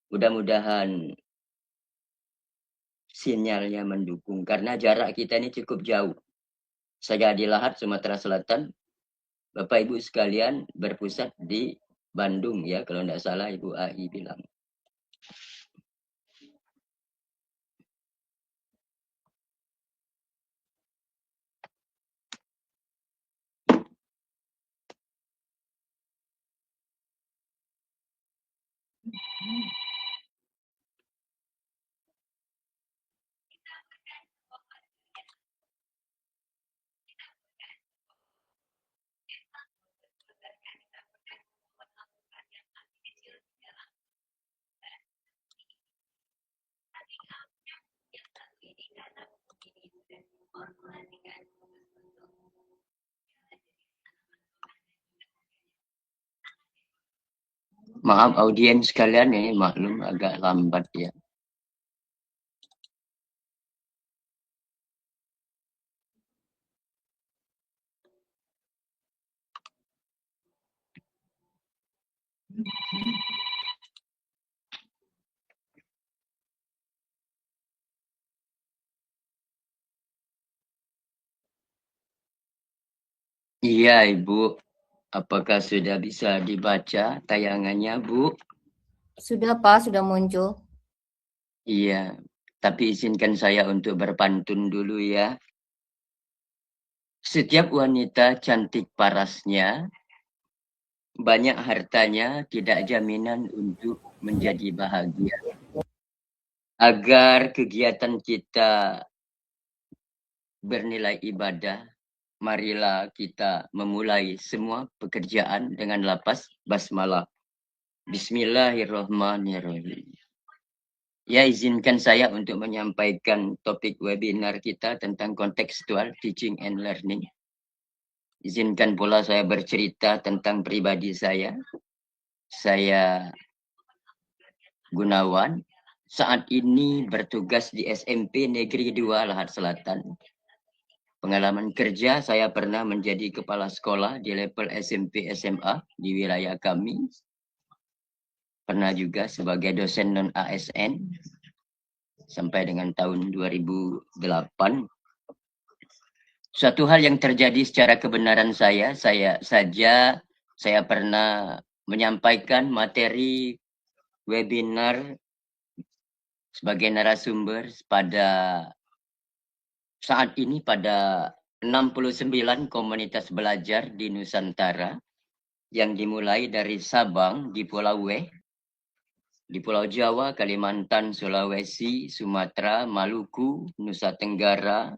[SPEAKER 4] Mudah-mudahan sinyalnya mendukung karena jarak kita ini cukup jauh. Saya di Lahat, Sumatera Selatan. Bapak Ibu sekalian berpusat di Bandung ya, kalau tidak salah Ibu AI bilang. Maaf audiens sekalian ini maklum agak lambat ya. Iya Ibu, apakah sudah bisa dibaca tayangannya Bu?
[SPEAKER 2] Sudah Pak, sudah muncul.
[SPEAKER 4] Iya, tapi izinkan saya untuk berpantun dulu ya. Setiap wanita cantik parasnya, banyak hartanya tidak jaminan untuk menjadi bahagia. Agar kegiatan kita bernilai ibadah, marilah kita memulai semua pekerjaan dengan lapas basmalah. Bismillahirrahmanirrahim. Ya, izinkan saya untuk menyampaikan topik webinar kita tentang kontekstual teaching and learning. Izinkan pula saya bercerita tentang pribadi saya. Saya Gunawan, saat ini bertugas di SMP Negeri 2 Lahat Selatan. Pengalaman kerja, saya pernah menjadi kepala sekolah di level SMP SMA di wilayah kami. Pernah juga sebagai dosen non-ASN sampai dengan tahun 2008. Suatu hal yang terjadi secara kebenaran saya pernah menyampaikan materi webinar sebagai narasumber pada saat ini pada 69 komunitas belajar di Nusantara yang dimulai dari Sabang di Pulau W, di Pulau Jawa, Kalimantan, Sulawesi, Sumatera, Maluku, Nusa Tenggara,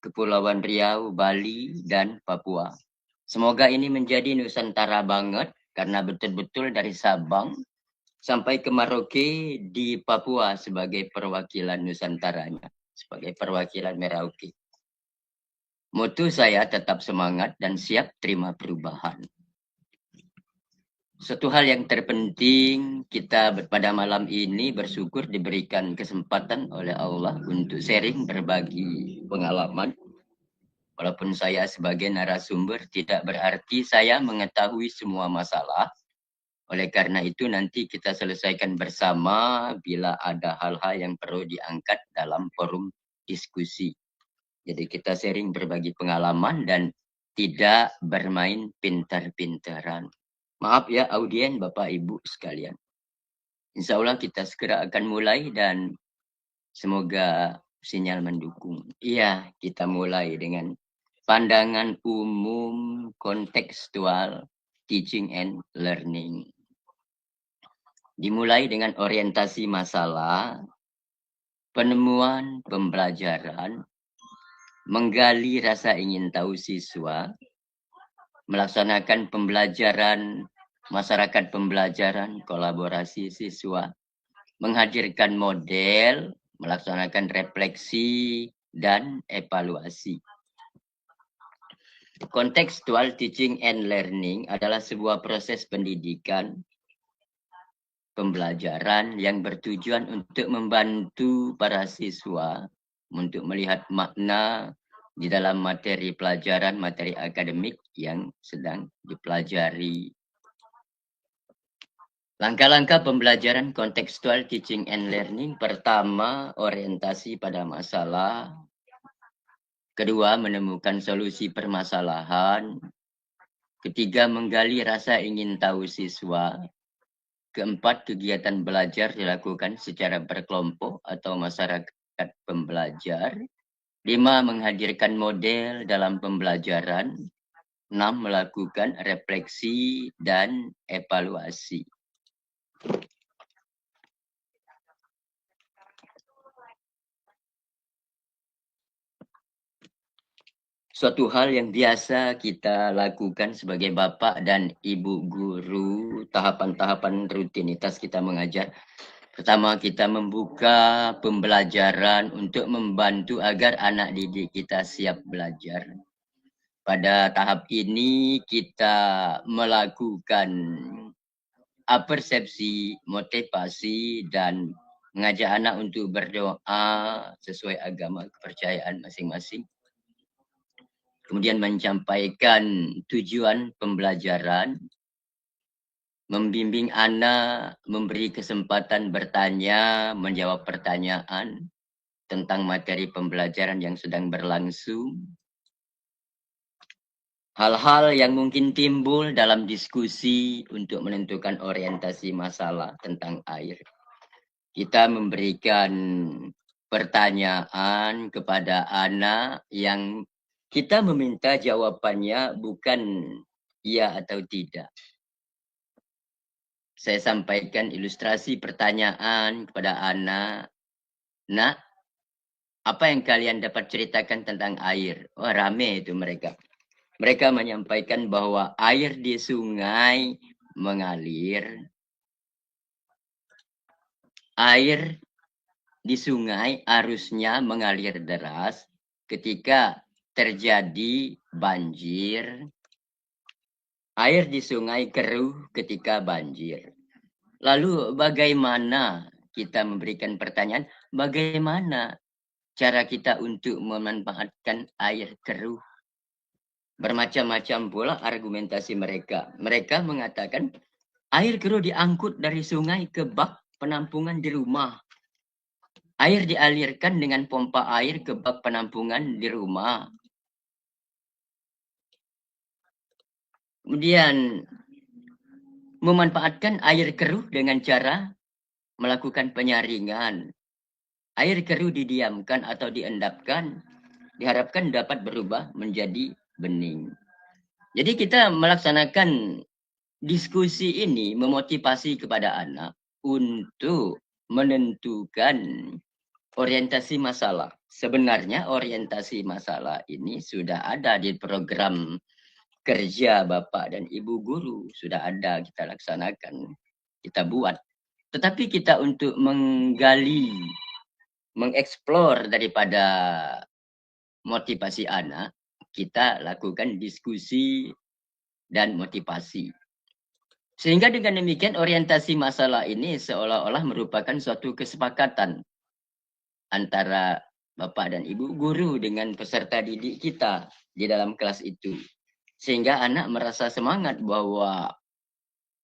[SPEAKER 4] Kepulauan Riau, Bali, dan Papua. Semoga ini menjadi Nusantara banget karena betul-betul dari Sabang sampai ke Merauke di Papua sebagai perwakilan Nusantaranya, sebagai perwakilan Merauke. Moto saya tetap semangat dan siap terima perubahan. Satu hal yang terpenting, kita pada malam ini bersyukur diberikan kesempatan oleh Allah untuk sharing berbagi pengalaman. Walaupun saya sebagai narasumber tidak berarti saya mengetahui semua masalah. Oleh karena itu nanti kita selesaikan bersama bila ada hal-hal yang perlu diangkat dalam forum diskusi. Jadi kita sharing berbagi pengalaman dan tidak bermain pintar-pintaran. Maaf ya audien Bapak Ibu sekalian. Insya Allah kita segera akan mulai dan semoga sinyal mendukung. Iya, kita mulai dengan pandangan umum kontekstual teaching and learning. Dimulai dengan orientasi masalah, penemuan pembelajaran, menggali rasa ingin tahu siswa, melaksanakan pembelajaran, masyarakat pembelajaran, kolaborasi siswa, menghadirkan model, melaksanakan refleksi, dan evaluasi. Contextual teaching and learning adalah sebuah proses pendidikan pembelajaran yang bertujuan untuk membantu para siswa untuk melihat makna di dalam materi pelajaran, materi akademik yang sedang dipelajari. Langkah-langkah pembelajaran kontekstual teaching and learning. Pertama, orientasi pada masalah. Kedua, menemukan solusi permasalahan. Ketiga, menggali rasa ingin tahu siswa. Keempat, kegiatan belajar dilakukan secara berkelompok atau masyarakat pembelajar. 5, menghadirkan model dalam pembelajaran. 6, melakukan refleksi dan evaluasi. Suatu hal yang biasa kita lakukan sebagai bapak dan ibu guru, tahapan-tahapan rutinitas kita mengajar. Pertama, kita membuka pembelajaran untuk membantu agar anak didik kita siap belajar. Pada tahap ini kita melakukan persepsi, motivasi, dan mengajak anak untuk berdoa sesuai agama kepercayaan masing-masing. Kemudian menyampaikan tujuan pembelajaran, membimbing anak, memberi kesempatan bertanya, menjawab pertanyaan tentang materi pembelajaran yang sedang berlangsung. Hal-hal yang mungkin timbul dalam diskusi untuk menentukan orientasi masalah tentang air. Kita memberikan pertanyaan kepada anak yang kita meminta jawabannya bukan iya atau tidak. Saya sampaikan ilustrasi pertanyaan kepada anak. Nak, apa yang kalian dapat ceritakan tentang air? Oh, rame itu mereka. Mereka menyampaikan bahwa air di sungai mengalir. Air di sungai arusnya mengalir deras ketika terjadi banjir. Air di sungai keruh ketika banjir. Lalu bagaimana kita memberikan pertanyaan, bagaimana cara kita untuk memanfaatkan air keruh? Bermacam-macam pula argumentasi mereka. Mereka mengatakan air keruh diangkut dari sungai ke bak penampungan di rumah. Air dialirkan dengan pompa air ke bak penampungan di rumah. Kemudian memanfaatkan air keruh dengan cara melakukan penyaringan. Air keruh didiamkan atau diendapkan, diharapkan dapat berubah menjadi bening. Jadi kita melaksanakan diskusi ini memotivasi kepada anak untuk menentukan orientasi masalah. Sebenarnya orientasi masalah ini sudah ada di program kerja Bapak dan Ibu guru. Sudah ada, kita laksanakan, kita buat. Tetapi kita untuk menggali, mengeksplor daripada motivasi anak, kita lakukan diskusi dan motivasi. Sehingga dengan demikian orientasi masalah ini seolah-olah merupakan suatu kesepakatan antara Bapak dan Ibu guru dengan peserta didik kita di dalam kelas itu. Sehingga anak merasa semangat bahwa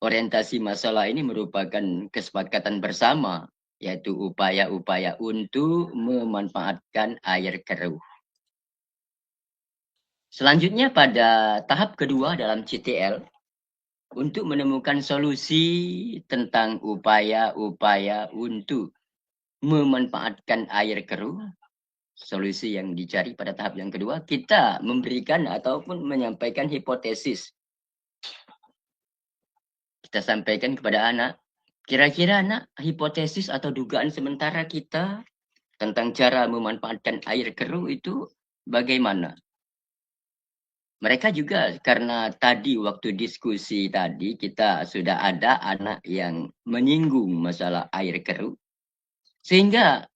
[SPEAKER 4] orientasi masalah ini merupakan kesepakatan bersama, yaitu upaya-upaya untuk memanfaatkan air keruh. Selanjutnya pada tahap kedua dalam CTL, untuk menemukan solusi tentang upaya-upaya untuk memanfaatkan air keruh, solusi yang dicari pada tahap yang kedua, kita memberikan ataupun menyampaikan hipotesis. Kita sampaikan kepada anak, kira-kira anak, hipotesis atau dugaan sementara kita tentang cara memanfaatkan air keruh itu bagaimana? Mereka juga karena tadi waktu diskusi tadi kita sudah ada anak yang menyinggung masalah air keruh. Sehingga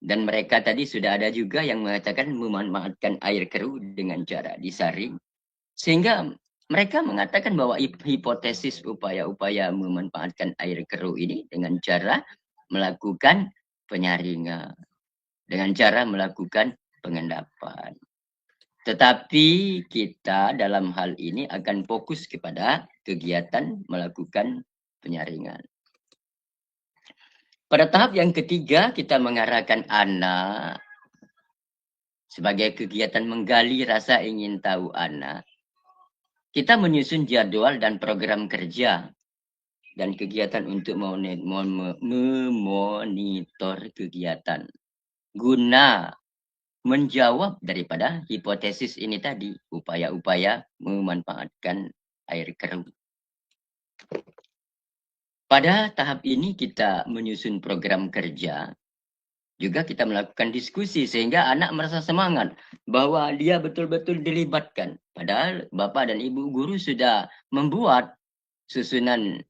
[SPEAKER 4] dan mereka tadi sudah ada juga yang mengatakan memanfaatkan air keruh dengan cara disaring. Sehingga mereka mengatakan bahwa hipotesis upaya-upaya memanfaatkan air keruh ini dengan cara melakukan penyaringan, dengan cara melakukan pengendapan. Tetapi kita dalam hal ini akan fokus kepada kegiatan melakukan penyaringan. Pada tahap yang ketiga, kita mengarahkan anak sebagai kegiatan menggali rasa ingin tahu anak. Kita menyusun jadwal dan program kerja dan kegiatan untuk memonitor kegiatan guna menjawab daripada hipotesis ini tadi, upaya-upaya memanfaatkan air keruh. Pada tahap ini kita menyusun program kerja, juga kita melakukan diskusi sehingga anak merasa semangat bahwa dia betul-betul dilibatkan. Padahal Bapak dan Ibu guru sudah membuat susunan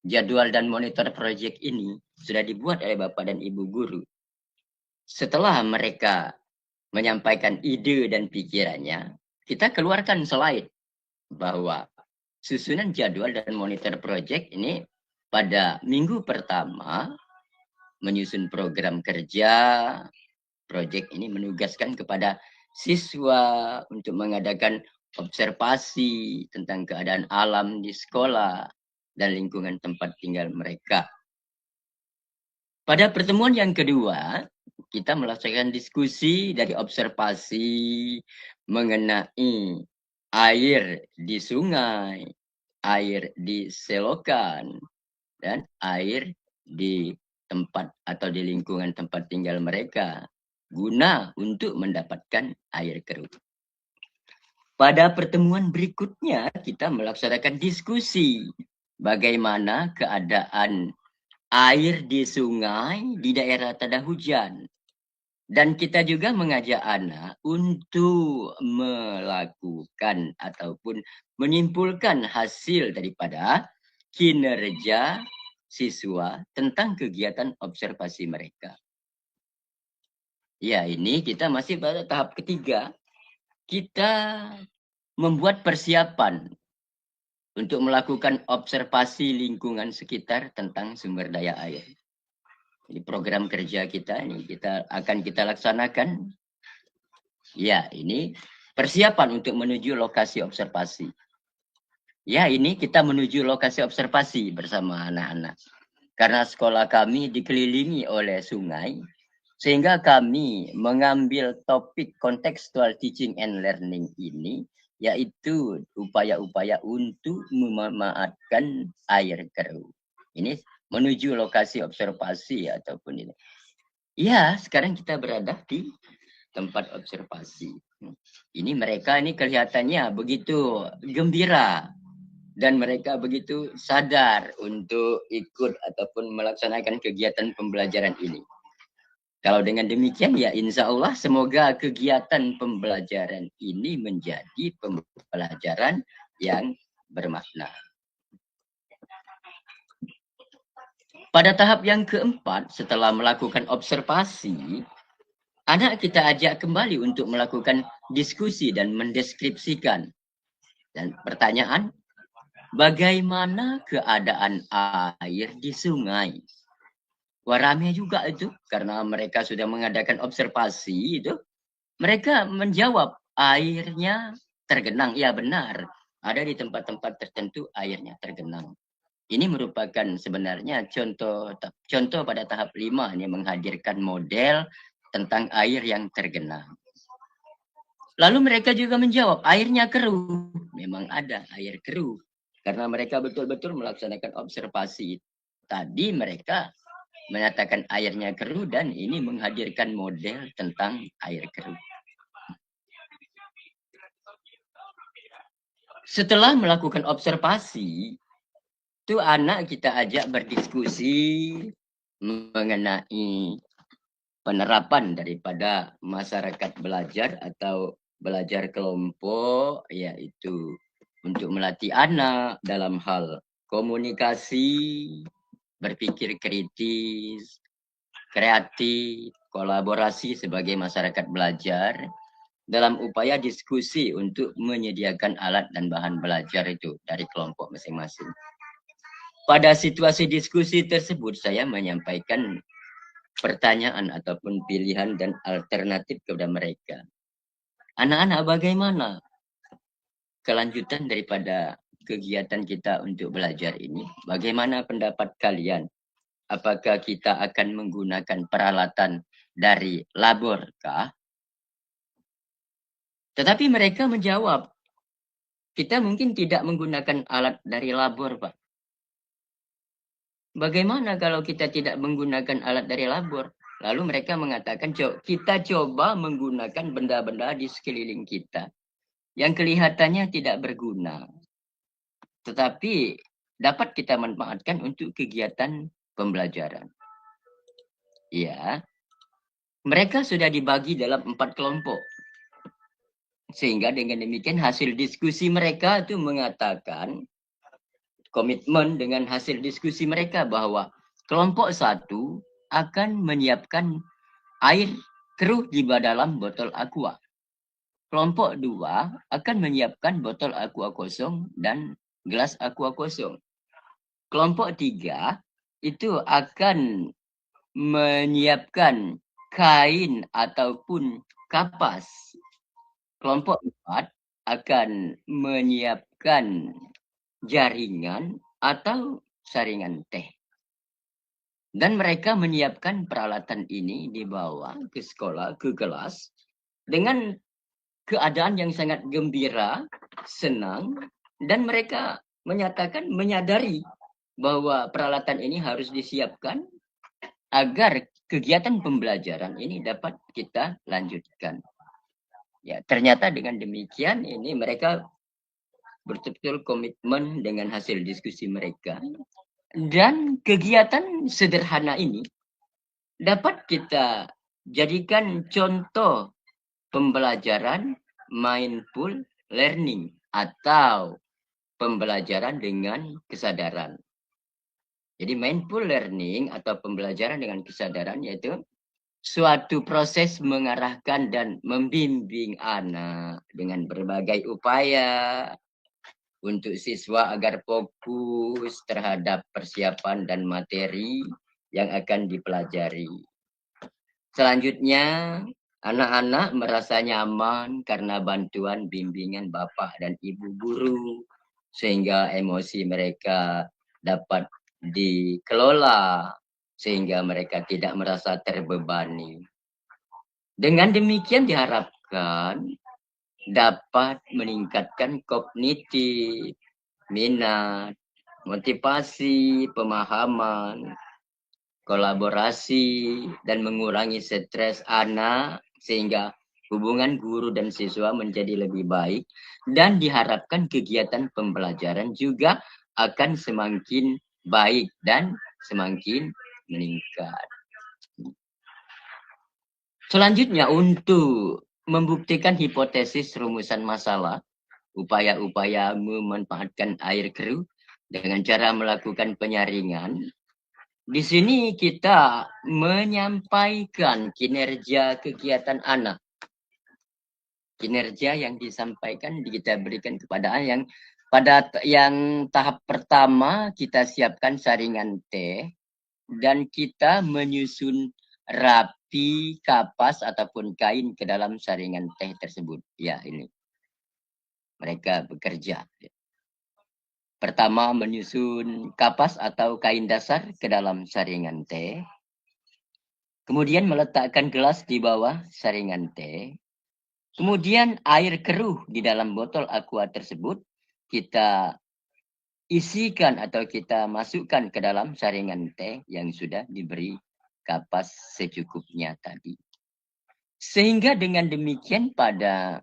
[SPEAKER 4] jadwal dan monitor proyek ini, sudah dibuat oleh Bapak dan Ibu guru. Setelah mereka menyampaikan ide dan pikirannya, kita keluarkan slide bahwa susunan jadwal dan monitor proyek ini pada minggu pertama menyusun program kerja. Proyek ini menugaskan kepada siswa untuk mengadakan observasi tentang keadaan alam di sekolah dan lingkungan tempat tinggal mereka. Pada pertemuan yang kedua, kita melaksanakan diskusi dari observasi mengenai air di sungai, air di selokan, dan air di tempat atau di lingkungan tempat tinggal mereka, guna untuk mendapatkan air keruh. Pada pertemuan berikutnya, kita melaksanakan diskusi bagaimana keadaan air di sungai di daerah tanda hujan. Dan kita juga mengajak anak untuk melakukan ataupun menyimpulkan hasil daripada kinerja siswa tentang kegiatan observasi mereka. Ya, ini kita masih pada tahap ketiga. Kita membuat persiapan untuk melakukan observasi lingkungan sekitar tentang sumber daya air. Jadi program kerja kita ini akan kita laksanakan. Ya, ini persiapan untuk menuju lokasi observasi. Ya, ini kita menuju lokasi observasi bersama anak-anak. Karena sekolah kami dikelilingi oleh sungai, sehingga kami mengambil topik contextual teaching and learning ini, yaitu upaya-upaya untuk memanfaatkan air keruh. Ini menuju lokasi observasi ataupun ini. Ya, sekarang kita berada di tempat observasi. Ini mereka ini kelihatannya begitu gembira dan mereka begitu sadar untuk ikut ataupun melaksanakan kegiatan pembelajaran ini. Kalau dengan demikian ya insya Allah semoga kegiatan pembelajaran ini menjadi pembelajaran yang bermakna. Pada tahap yang keempat, setelah melakukan observasi, anak kita ajak kembali untuk melakukan diskusi dan mendeskripsikan. Dan pertanyaan, bagaimana keadaan air di sungai? Wah, ramai juga itu, karena mereka sudah mengadakan observasi itu. Mereka menjawab, airnya tergenang. Ya benar, ada di tempat-tempat tertentu airnya tergenang. Ini merupakan sebenarnya contoh pada tahap 5 ini menghadirkan model tentang air yang tergenang. Lalu mereka juga menjawab, airnya keruh. Memang ada air keruh. Karena mereka betul-betul melaksanakan observasi. Tadi mereka menyatakan airnya keruh dan ini menghadirkan model tentang air keruh. Setelah melakukan observasi, itu anak kita ajak berdiskusi mengenai penerapan daripada masyarakat belajar atau belajar kelompok, yaitu untuk melatih anak dalam hal komunikasi, berpikir kritis, kreatif, kolaborasi sebagai masyarakat belajar dalam upaya diskusi untuk menyediakan alat dan bahan belajar itu dari kelompok masing-masing. Pada situasi diskusi tersebut, saya menyampaikan pertanyaan ataupun pilihan dan alternatif kepada mereka. Anak-anak, bagaimana kelanjutan daripada kegiatan kita untuk belajar ini? Bagaimana pendapat kalian? Apakah kita akan menggunakan peralatan dari labor kah? Tetapi mereka menjawab, kita mungkin tidak menggunakan alat dari labor, Pak. Bagaimana kalau kita tidak menggunakan alat dari labor? Lalu mereka mengatakan, kita coba menggunakan benda-benda di sekeliling kita yang kelihatannya tidak berguna. Tetapi dapat kita manfaatkan untuk kegiatan pembelajaran. Ya, mereka sudah dibagi dalam 4 kelompok. Sehingga dengan demikian hasil diskusi mereka itu mengatakan, komitmen dengan hasil diskusi mereka bahwa kelompok 1 akan menyiapkan air keruh di dalam botol aqua. Kelompok 2 akan menyiapkan botol aqua kosong dan gelas aqua kosong. Kelompok 3 itu akan menyiapkan kain ataupun kapas. Kelompok 4 akan menyiapkan jaringan atau saringan teh. Dan mereka menyiapkan peralatan ini dibawa ke sekolah, ke kelas, dengan keadaan yang sangat gembira, senang, dan mereka menyadari bahwa peralatan ini harus disiapkan agar kegiatan pembelajaran ini dapat kita lanjutkan. Ya, ternyata dengan demikian ini mereka betul-betul komitmen dengan hasil diskusi mereka. Dan kegiatan sederhana ini dapat kita jadikan contoh pembelajaran mindful learning atau pembelajaran dengan kesadaran. Jadi mindful learning atau pembelajaran dengan kesadaran yaitu suatu proses mengarahkan dan membimbing anak dengan berbagai upaya untuk siswa agar fokus terhadap persiapan dan materi yang akan dipelajari. Selanjutnya, anak-anak merasa nyaman karena bantuan bimbingan bapak dan ibu guru, sehingga emosi mereka dapat dikelola, sehingga mereka tidak merasa terbebani. Dengan demikian diharapkan dapat meningkatkan kognitif, minat, motivasi, pemahaman, kolaborasi, dan mengurangi stres anak sehingga hubungan guru dan siswa menjadi lebih baik, dan diharapkan kegiatan pembelajaran juga akan semakin baik dan semakin meningkat. Selanjutnya, untuk membuktikan hipotesis rumusan masalah, upaya-upaya memanfaatkan air keruh dengan cara melakukan penyaringan. Di sini kita menyampaikan kinerja kegiatan anak. Kinerja yang disampaikan kita berikan kepada anak yang tahap pertama kita siapkan saringan teh dan kita menyusun rapi kapas ataupun kain ke dalam saringan teh tersebut. Ya, ini. Mereka bekerja. Pertama, menyusun kapas atau kain dasar ke dalam saringan teh. Kemudian meletakkan gelas di bawah saringan teh. Kemudian air keruh di dalam botol aqua tersebut kita isikan atau kita masukkan ke dalam saringan teh yang sudah diberi kapas secukupnya tadi. Sehingga dengan demikian pada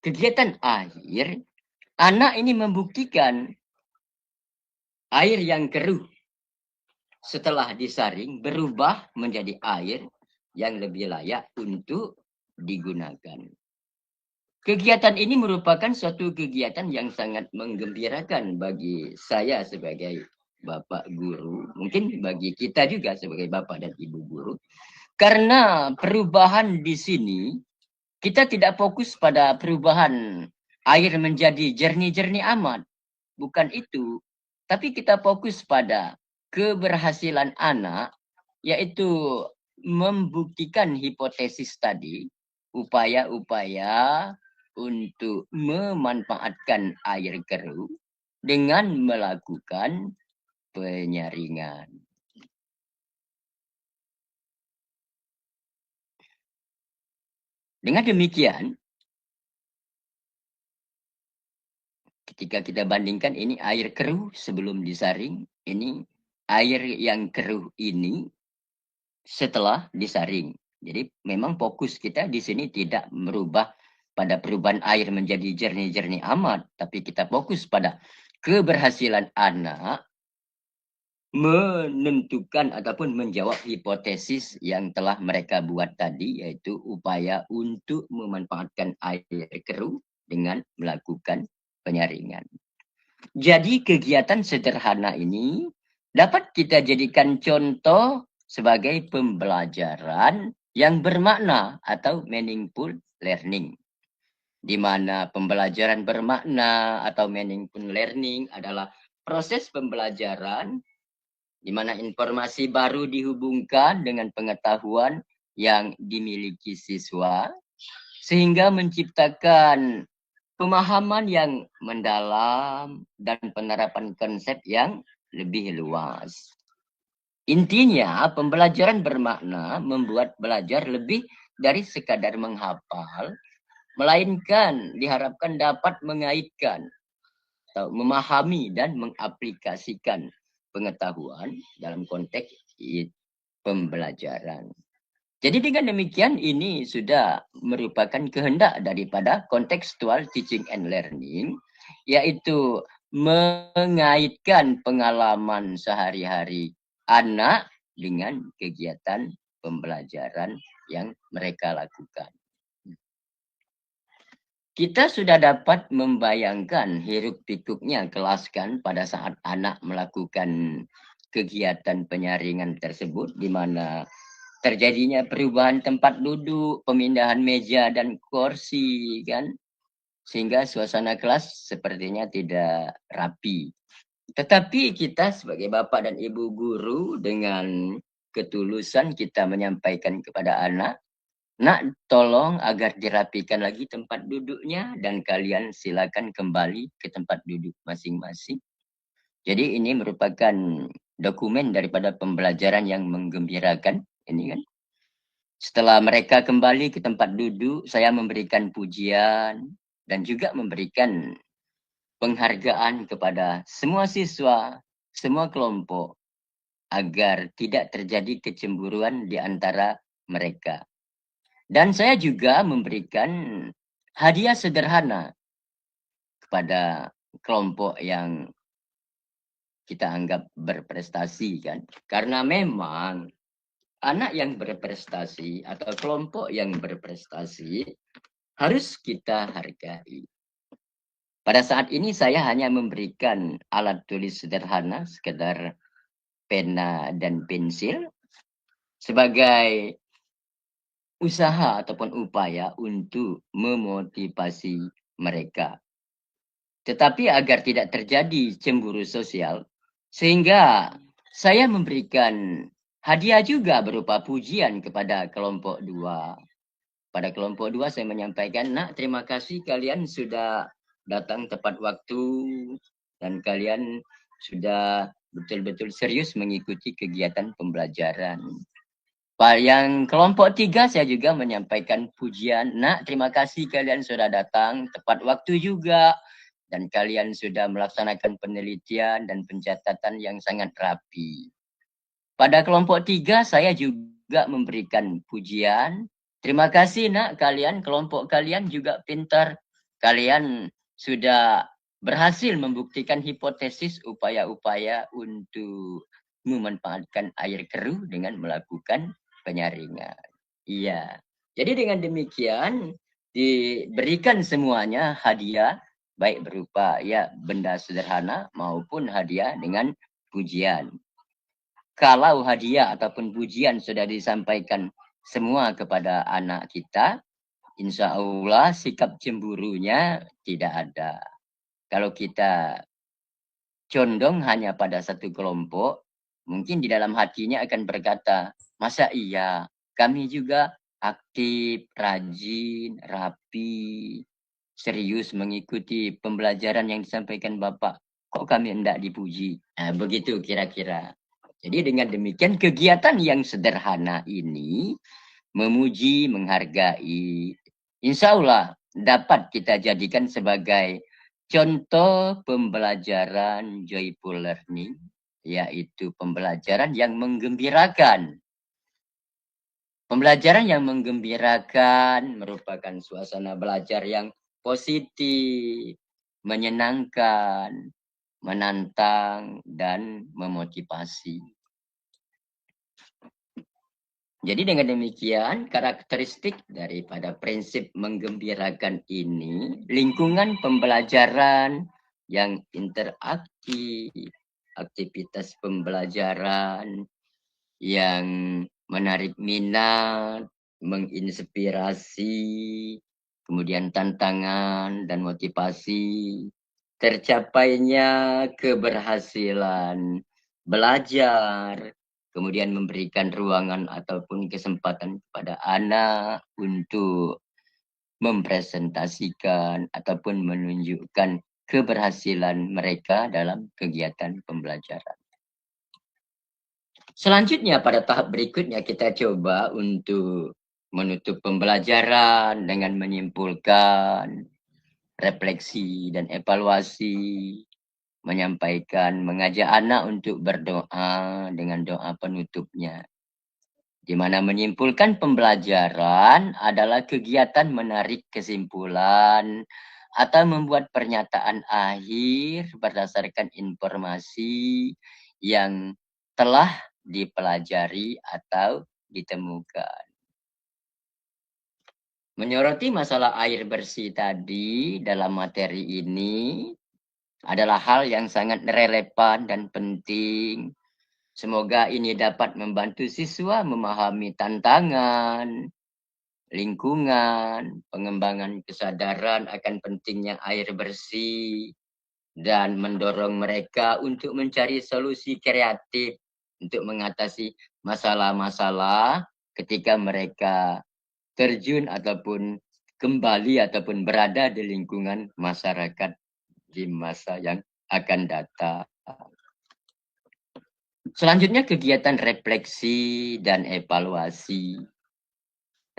[SPEAKER 4] kegiatan akhir, anak ini membuktikan air yang keruh setelah disaring berubah menjadi air yang lebih layak untuk digunakan. Kegiatan ini merupakan suatu kegiatan yang sangat menggembirakan bagi saya sebagai bapak guru, mungkin bagi kita juga sebagai bapak dan ibu guru. Karena perubahan di sini, kita tidak fokus pada perubahan air menjadi jernih-jernih amat. Bukan itu. Tapi kita fokus pada keberhasilan anak, yaitu membuktikan hipotesis tadi, upaya-upaya untuk memanfaatkan air keruh dengan melakukan penyaringan. Dengan demikian, ketika kita bandingkan ini air keruh sebelum disaring, ini air yang keruh ini setelah disaring. Jadi memang fokus kita di sini tidak merubah pada perubahan air menjadi jernih-jernih amat, tapi kita fokus pada keberhasilan anak menentukan ataupun menjawab hipotesis yang telah mereka buat tadi, yaitu upaya untuk memanfaatkan air keruh dengan melakukan penyaringan. Jadi kegiatan sederhana ini dapat kita jadikan contoh sebagai pembelajaran yang bermakna atau meaningful learning. Di mana pembelajaran bermakna atau meaningful learning adalah proses pembelajaran di mana informasi baru dihubungkan dengan pengetahuan yang dimiliki siswa sehingga menciptakan pemahaman yang mendalam dan penerapan konsep yang lebih luas. Intinya, pembelajaran bermakna membuat belajar lebih dari sekadar menghafal, melainkan diharapkan dapat mengaitkan atau memahami dan mengaplikasikan pengetahuan dalam konteks pembelajaran. Jadi dengan demikian ini sudah merupakan kehendak daripada contextual teaching and learning, yaitu mengaitkan pengalaman sehari-hari anak dengan kegiatan pembelajaran yang mereka lakukan. Kita sudah dapat membayangkan hiruk pikuknya kelas kan pada saat anak melakukan kegiatan penyaringan tersebut, di mana terjadinya perubahan tempat duduk, pemindahan meja dan kursi kan, sehingga suasana kelas sepertinya tidak rapi. Tetapi kita sebagai bapak dan ibu guru dengan ketulusan kita menyampaikan kepada anak, nak tolong agar dirapikan lagi tempat duduknya dan kalian silakan kembali ke tempat duduk masing-masing. Jadi ini merupakan dokumen daripada pembelajaran yang menggembirakan. Ini kan. Setelah mereka kembali ke tempat duduk, saya memberikan pujian dan juga memberikan penghargaan kepada semua siswa, semua kelompok, agar tidak terjadi kecemburuan di antara mereka. Dan saya juga memberikan hadiah sederhana kepada kelompok yang kita anggap berprestasi kan. Karena memang anak yang berprestasi atau kelompok yang berprestasi harus kita hargai. Pada saat ini saya hanya memberikan alat tulis sederhana, sekedar pena dan pensil, sebagai usaha ataupun upaya untuk memotivasi mereka. Tetapi agar tidak terjadi cemburu sosial, sehingga saya memberikan hadiah juga berupa pujian kepada kelompok 2. Pada kelompok 2 saya menyampaikan, nak terima kasih kalian sudah datang tepat waktu dan kalian sudah betul-betul serius mengikuti kegiatan pembelajaran. Yang kelompok 3 saya juga menyampaikan pujian, nak terima kasih kalian sudah datang tepat waktu juga dan kalian sudah melaksanakan penelitian dan pencatatan yang sangat rapi. Pada kelompok 3 saya juga memberikan pujian. Terima kasih nak kalian, kelompok kalian juga pintar. Kalian sudah berhasil membuktikan hipotesis upaya-upaya untuk memanfaatkan air keruh dengan melakukan penyaringan. Iya. Jadi dengan demikian diberikan semuanya hadiah, baik berupa ya benda sederhana maupun hadiah dengan pujian. Kalau hadiah ataupun pujian sudah disampaikan semua kepada anak kita, insya Allah sikap cemburunya tidak ada. Kalau kita condong hanya pada satu kelompok, mungkin di dalam hatinya akan berkata, masa iya kami juga aktif, rajin, rapi, serius mengikuti pembelajaran yang disampaikan Bapak. Kok kami hendak dipuji? Nah, begitu kira-kira. Jadi dengan demikian kegiatan yang sederhana ini memuji, menghargai, insya Allah dapat kita jadikan sebagai contoh pembelajaran joyful learning, yaitu pembelajaran yang menggembirakan. Pembelajaran yang menggembirakan merupakan suasana belajar yang positif, menyenangkan, menantang, dan memotivasi. Jadi dengan demikian, karakteristik daripada prinsip menggembirakan ini, lingkungan pembelajaran yang interaktif, aktivitas pembelajaran yang menarik minat, menginspirasi, kemudian tantangan dan motivasi, tercapainya keberhasilan belajar, kemudian memberikan ruangan ataupun kesempatan kepada anak untuk mempresentasikan ataupun menunjukkan keberhasilan mereka dalam kegiatan pembelajaran. Selanjutnya pada tahap berikutnya kita coba untuk menutup pembelajaran dengan menyimpulkan, refleksi dan evaluasi, menyampaikan, mengajak anak untuk berdoa dengan doa penutupnya. Di mana menyimpulkan pembelajaran adalah kegiatan menarik kesimpulan atau membuat pernyataan akhir berdasarkan informasi yang telah dipelajari atau ditemukan. Menyoroti masalah air bersih tadi dalam materi ini adalah hal yang sangat relevan dan penting. Semoga ini dapat membantu siswa memahami tantangan, lingkungan, pengembangan kesadaran akan pentingnya air bersih, dan mendorong mereka untuk mencari solusi kreatif untuk mengatasi masalah-masalah ketika mereka terjun ataupun kembali ataupun berada di lingkungan masyarakat di masa yang akan datang. Selanjutnya kegiatan refleksi dan evaluasi.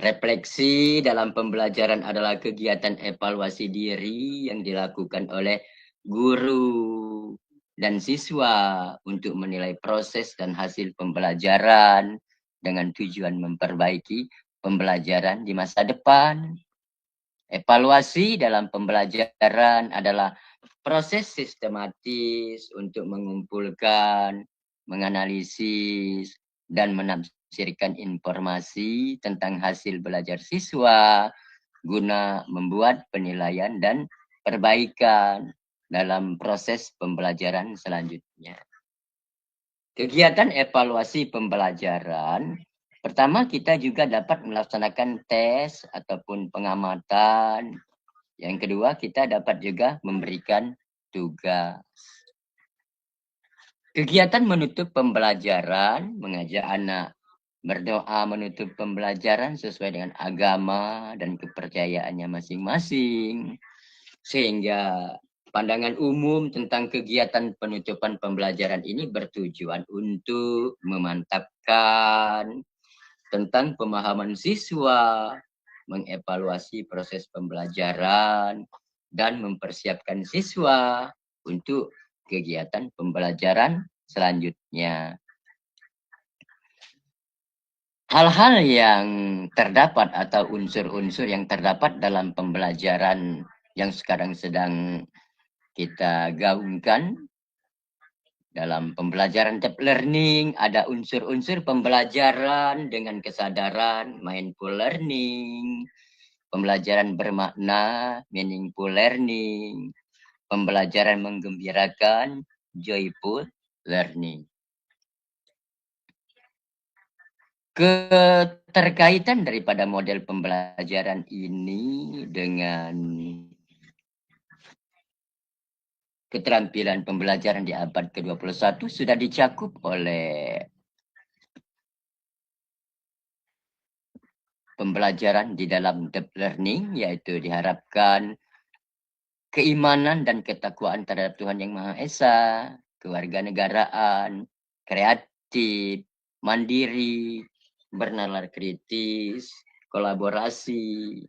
[SPEAKER 4] Refleksi dalam pembelajaran adalah kegiatan evaluasi diri yang dilakukan oleh guru dan siswa untuk menilai proses dan hasil pembelajaran dengan tujuan memperbaiki pembelajaran di masa depan. Evaluasi dalam pembelajaran adalah proses sistematis untuk mengumpulkan, menganalisis, dan menafsirkan informasi tentang hasil belajar siswa guna membuat penilaian dan perbaikan dalam proses pembelajaran selanjutnya. Kegiatan evaluasi pembelajaran, pertama kita juga dapat melaksanakan tes ataupun pengamatan. Yang kedua kita dapat juga memberikan tugas. Kegiatan menutup pembelajaran, mengajak anak berdoa menutup pembelajaran sesuai dengan agama dan kepercayaannya masing-masing. Sehingga pandangan umum tentang kegiatan penutupan pembelajaran ini bertujuan untuk memantapkan tentang pemahaman siswa, mengevaluasi proses pembelajaran, dan mempersiapkan siswa untuk kegiatan pembelajaran selanjutnya. Hal-hal yang terdapat atau unsur-unsur yang terdapat dalam pembelajaran yang sekarang sedang kita gaungkan dalam pembelajaran deep learning, ada unsur-unsur pembelajaran dengan kesadaran, mindful learning, pembelajaran bermakna, meaningful learning, pembelajaran menggembirakan, joyful learning. Keterkaitan daripada model pembelajaran ini dengan keterampilan pembelajaran di abad ke-21 sudah dicakup oleh pembelajaran di dalam deep learning, yaitu diharapkan keimanan dan ketakwaan terhadap Tuhan Yang Maha Esa, kewarganegaraan, kreatif, mandiri, bernalar kritis, kolaborasi,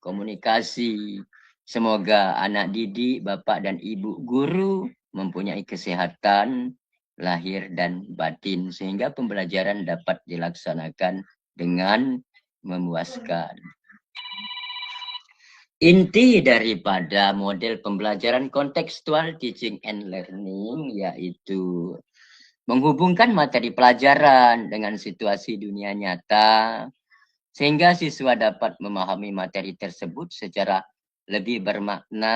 [SPEAKER 4] komunikasi. Semoga anak didik, bapak dan ibu guru mempunyai kesehatan lahir dan batin sehingga pembelajaran dapat dilaksanakan dengan memuaskan. Inti daripada model pembelajaran kontekstual teaching and learning yaitu menghubungkan materi pelajaran dengan situasi dunia nyata sehingga siswa dapat memahami materi tersebut secara lebih bermakna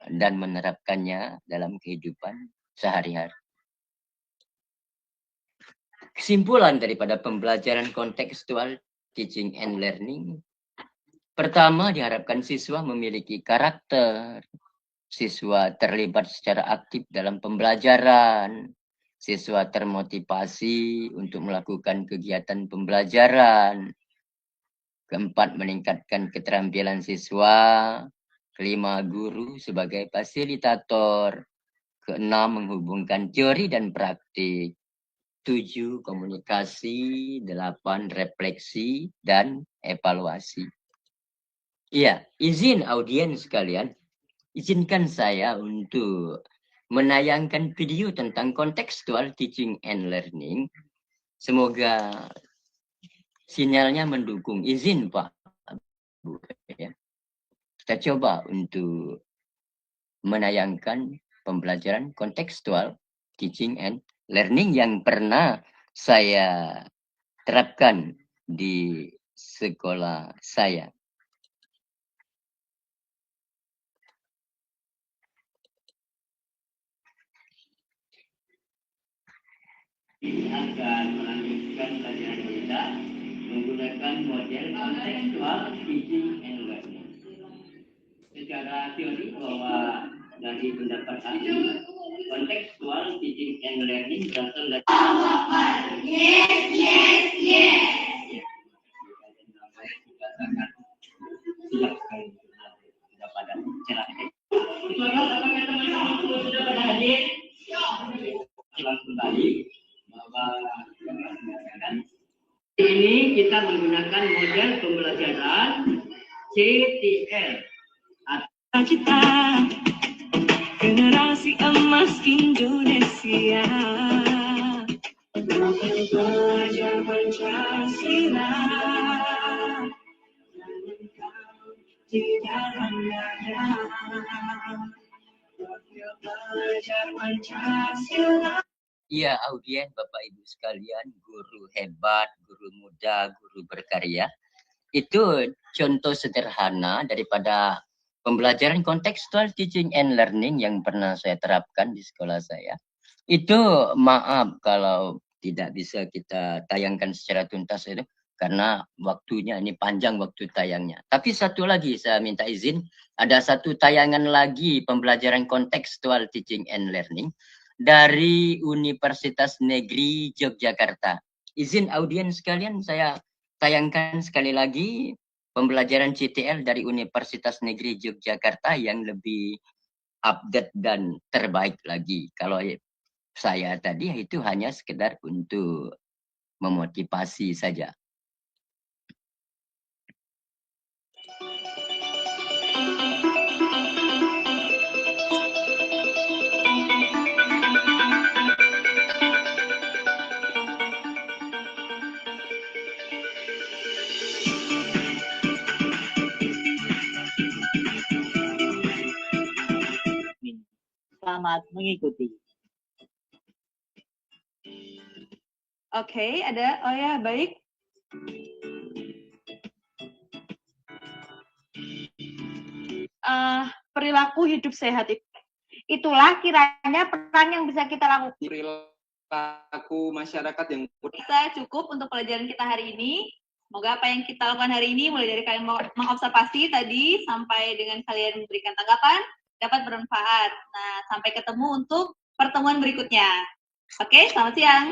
[SPEAKER 4] dan menerapkannya dalam kehidupan sehari-hari. Kesimpulan daripada pembelajaran kontekstual teaching and learning. Pertama, diharapkan siswa memiliki karakter, siswa terlibat secara aktif dalam pembelajaran, siswa termotivasi untuk melakukan kegiatan pembelajaran. Keempat, meningkatkan keterampilan siswa. Kelima, guru sebagai fasilitator. Keenam, menghubungkan teori dan praktik. 7, komunikasi. 8, refleksi dan evaluasi. Iya, izin audiens sekalian, izinkan saya untuk menayangkan video tentang contextual teaching and learning. Semoga sinyalnya mendukung. Izin Pak Bu, ya. Kita coba untuk menayangkan pembelajaran kontekstual teaching and learning yang pernah saya terapkan di sekolah saya. Akan melanjutkan pelajaran kita menggunakan model kontekstual teaching and learning. Secara teori bahwa dari pendapat ahli, kontekstual teaching and learning berasal dari siap sekali sudah pada cerah. Itu apakah teman-teman sudah pada hadir? Langsung tadi bahwa ini kita menggunakan model pembelajaran CTL. Cita generasi emas Indonesia, belajar Pancasila, tidak hanya belajar Pancasila. Iya, audien Bapak Ibu sekalian, guru hebat, guru muda, guru berkarya. Itu contoh sederhana daripada pembelajaran kontekstual teaching and learning yang pernah saya terapkan di sekolah saya. Itu maaf kalau tidak bisa kita tayangkan secara tuntas itu karena waktunya ini panjang waktu tayangnya. Tapi satu lagi saya minta izin, ada satu tayangan lagi pembelajaran kontekstual teaching and learning dari Universitas Negeri Yogyakarta. Izin audiens sekalian, saya tayangkan sekali lagi pembelajaran CTL dari Universitas Negeri Yogyakarta yang lebih update dan terbaik lagi. Kalau saya tadi itu hanya sekedar untuk memotivasi saja.
[SPEAKER 5] Selamat mengikuti.
[SPEAKER 6] Oke, ada. Oh ya, baik. Perilaku hidup sehat itulah kiranya peran yang bisa kita lakukan.
[SPEAKER 7] Perilaku masyarakat yang
[SPEAKER 6] Kita cukup untuk pelajaran kita hari ini. Semoga apa yang kita lakukan hari ini, mulai dari kalian mengobservasi tadi sampai dengan kalian memberikan tanggapan, dapat bermanfaat. Nah, sampai ketemu untuk pertemuan berikutnya. Oke, selamat siang.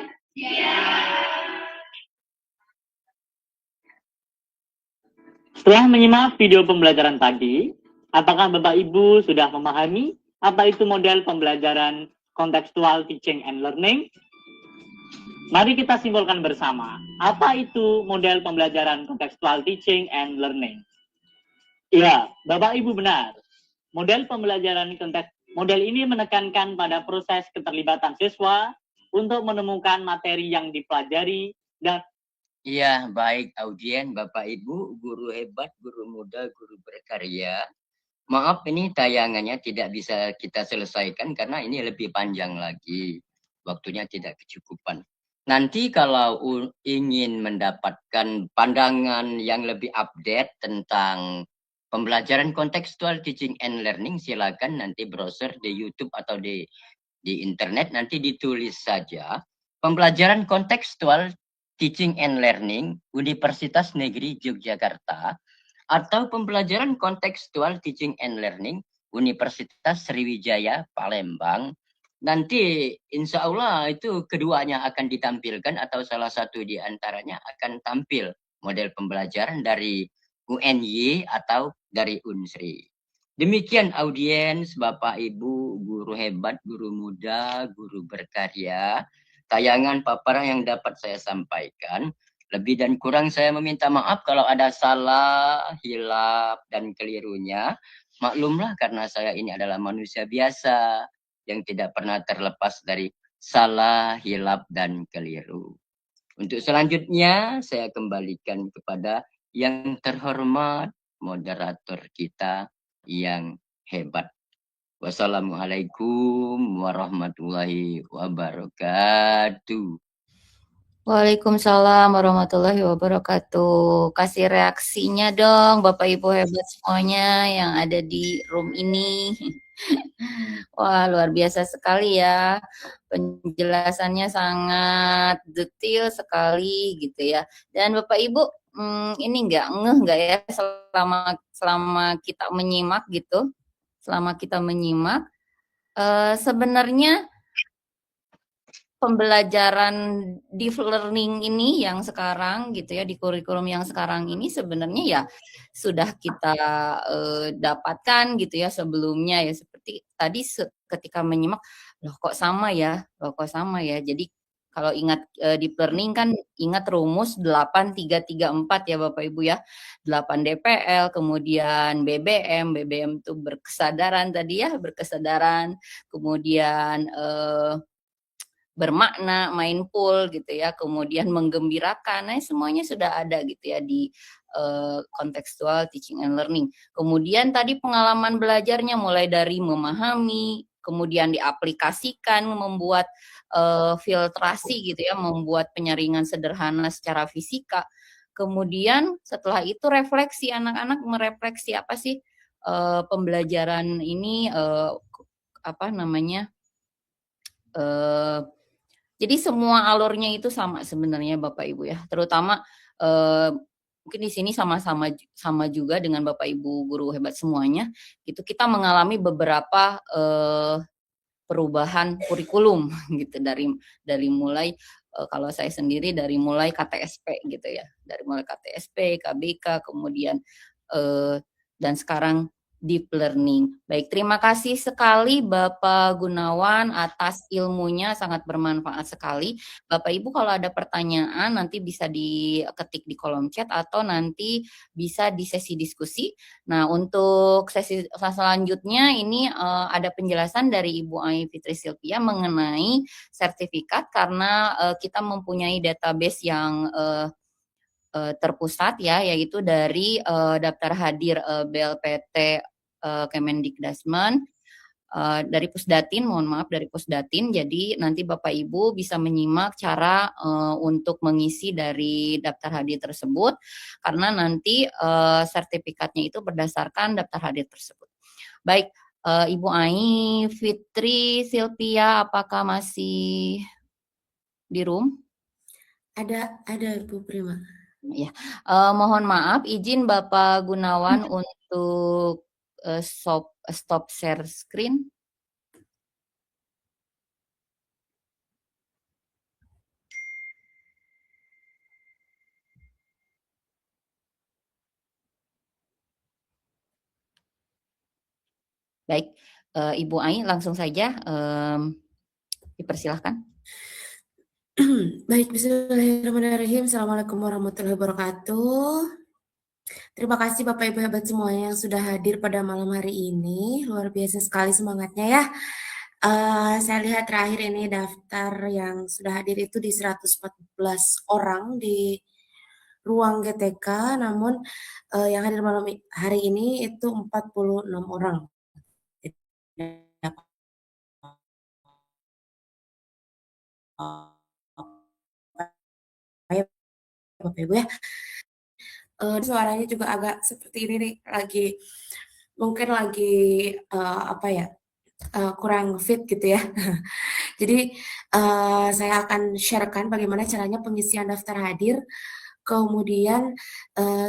[SPEAKER 5] Setelah menyimak video pembelajaran tadi, apakah Bapak Ibu sudah memahami apa itu model pembelajaran kontekstual teaching and learning? Mari kita simpulkan bersama, apa itu model pembelajaran kontekstual teaching and learning? Ya, Bapak Ibu benar. Model pembelajaran model ini menekankan pada proses keterlibatan siswa untuk menemukan materi yang dipelajari dan
[SPEAKER 4] Iya, baik audien, Bapak Ibu, guru hebat, guru muda, guru berkarya. Maaf ini tayangannya tidak bisa kita selesaikan karena ini lebih panjang lagi. Waktunya tidak kecukupan. Nanti kalau ingin mendapatkan pandangan yang lebih update tentang pembelajaran kontekstual teaching and learning, silakan nanti browser di YouTube atau di internet, nanti ditulis saja pembelajaran kontekstual teaching and learning Universitas Negeri Yogyakarta atau pembelajaran kontekstual teaching and learning Universitas Sriwijaya Palembang. Nanti insya Allah itu keduanya akan ditampilkan atau salah satu di antaranya akan tampil model pembelajaran dari UNY atau dari Unsri. Demikian audiens, Bapak Ibu, guru hebat, guru muda, guru berkarya. Tayangan paparan yang dapat saya sampaikan. Lebih dan kurang saya meminta maaf kalau ada salah, hilaf, dan kelirunya. Maklumlah karena saya ini adalah manusia biasa yang tidak pernah terlepas dari salah, hilaf, dan keliru. Untuk selanjutnya saya kembalikan kepada yang terhormat moderator kita yang hebat. Wassalamualaikum warahmatullahi wabarakatuh.
[SPEAKER 2] Waalaikumsalam warahmatullahi wabarakatuh. Kasih reaksinya dong Bapak Ibu hebat semuanya yang ada di room ini. Wah, luar biasa sekali ya. Penjelasannya sangat detail sekali gitu ya. Dan Bapak Ibu ini nggak ya selama kita menyimak gitu. Selama kita menyimak sebenarnya pembelajaran deep learning ini yang sekarang gitu ya, di kurikulum yang sekarang ini sebenarnya ya sudah kita dapatkan gitu ya sebelumnya ya, seperti tadi ketika menyimak loh kok sama ya. Jadi kalau ingat deep learning kan ingat rumus 8334 ya Bapak Ibu ya. 8 DPL, kemudian BBM itu berkesadaran tadi ya, berkesadaran, kemudian bermakna, mindful gitu ya, kemudian menggembirakan, nah semuanya sudah ada gitu ya di contextual teaching and learning. Kemudian tadi pengalaman belajarnya mulai dari memahami, kemudian diaplikasikan, membuat filtrasi gitu ya, membuat penyaringan sederhana secara fisika. Kemudian setelah itu refleksi, anak-anak merefleksi apa sih pembelajaran ini jadi semua alurnya itu sama sebenarnya Bapak Ibu ya, terutama mungkin di sini sama juga dengan Bapak Ibu guru hebat semuanya, gitu kita mengalami beberapa perubahan kurikulum gitu dari mulai kalau saya sendiri dari mulai KTSP gitu ya, dari mulai KTSP, KBK, kemudian dan sekarang deep learning. Baik, terima kasih sekali Bapak Gunawan atas ilmunya, sangat bermanfaat sekali. Bapak Ibu kalau ada pertanyaan nanti bisa diketik di kolom chat atau nanti bisa di sesi diskusi. Nah, untuk sesi selanjutnya ini ada penjelasan dari Ibu Ai Fitri Silvia mengenai sertifikat karena kita mempunyai database yang terpusat ya, yaitu dari daftar hadir BLPT Kemendikdasmen dari Pusdatin, dari Pusdatin. Jadi nanti Bapak Ibu bisa menyimak cara untuk mengisi dari daftar hadir tersebut karena nanti sertifikatnya itu berdasarkan daftar hadir tersebut. Baik, Ibu Ai Fitri Silvia, apakah masih di room?
[SPEAKER 1] Ada Bu Prima.
[SPEAKER 2] Ya, mohon maaf, izin Bapak Gunawan untuk stop share screen. Baik, Ibu Ai langsung saja dipersilahkan.
[SPEAKER 1] Baik, bismillahirrahmanirrahim. Assalamualaikum warahmatullahi wabarakatuh. Terima kasih Bapak Ibu hebat semuanya yang sudah hadir pada malam hari ini. Luar biasa sekali semangatnya ya. Saya lihat terakhir ini daftar yang sudah hadir itu di 114 orang di ruang GTK, namun yang hadir malam hari ini itu 46 orang. Bapak Ibu ya. Suaranya juga agak seperti ini nih, mungkin lagi kurang fit gitu ya. Jadi saya akan sharekan bagaimana caranya pengisian daftar hadir Kemudian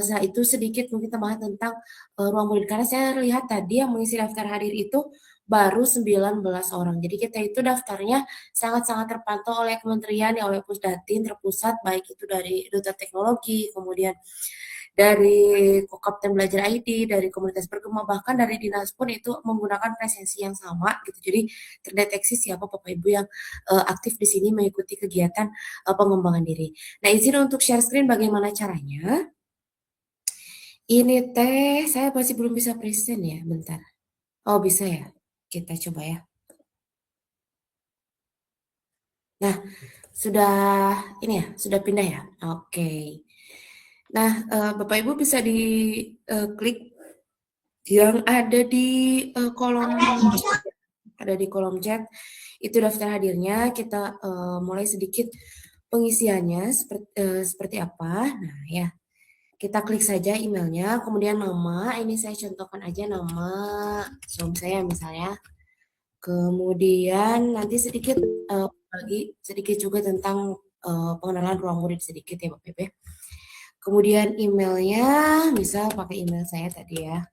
[SPEAKER 1] setelah itu sedikit mungkin tambahan tentang ruang murid, karena saya lihat tadi yang mengisi daftar hadir itu baru 19 orang. Jadi kita itu daftarnya sangat-sangat terpantau oleh kementerian, ya oleh Pusdatin terpusat, baik itu dari Duta Teknologi, kemudian dari Kokapten Belajar ID, dari komunitas bergema, bahkan dari dinas pun itu menggunakan presensi yang sama gitu. Jadi terdeteksi siapa Bapak Ibu yang aktif di sini mengikuti kegiatan pengembangan diri. Nah, izin untuk share screen bagaimana caranya. Ini teh saya masih belum bisa present ya, bentar. Oh, bisa ya. Kita coba ya. Nah, sudah ini ya, sudah pindah ya. Oke. Nah, Bapak Ibu bisa klik yang ada di kolom chat, itu daftar hadirnya. Kita mulai sedikit pengisiannya seperti apa. Nah, ya. Kita klik saja emailnya, kemudian nama, ini saya contohkan aja nama suami saya misalnya. Kemudian nanti sedikit sedikit juga tentang pengenalan ruang murid sedikit ya Bapak Ibu. Kemudian emailnya bisa pakai email saya tadi ya.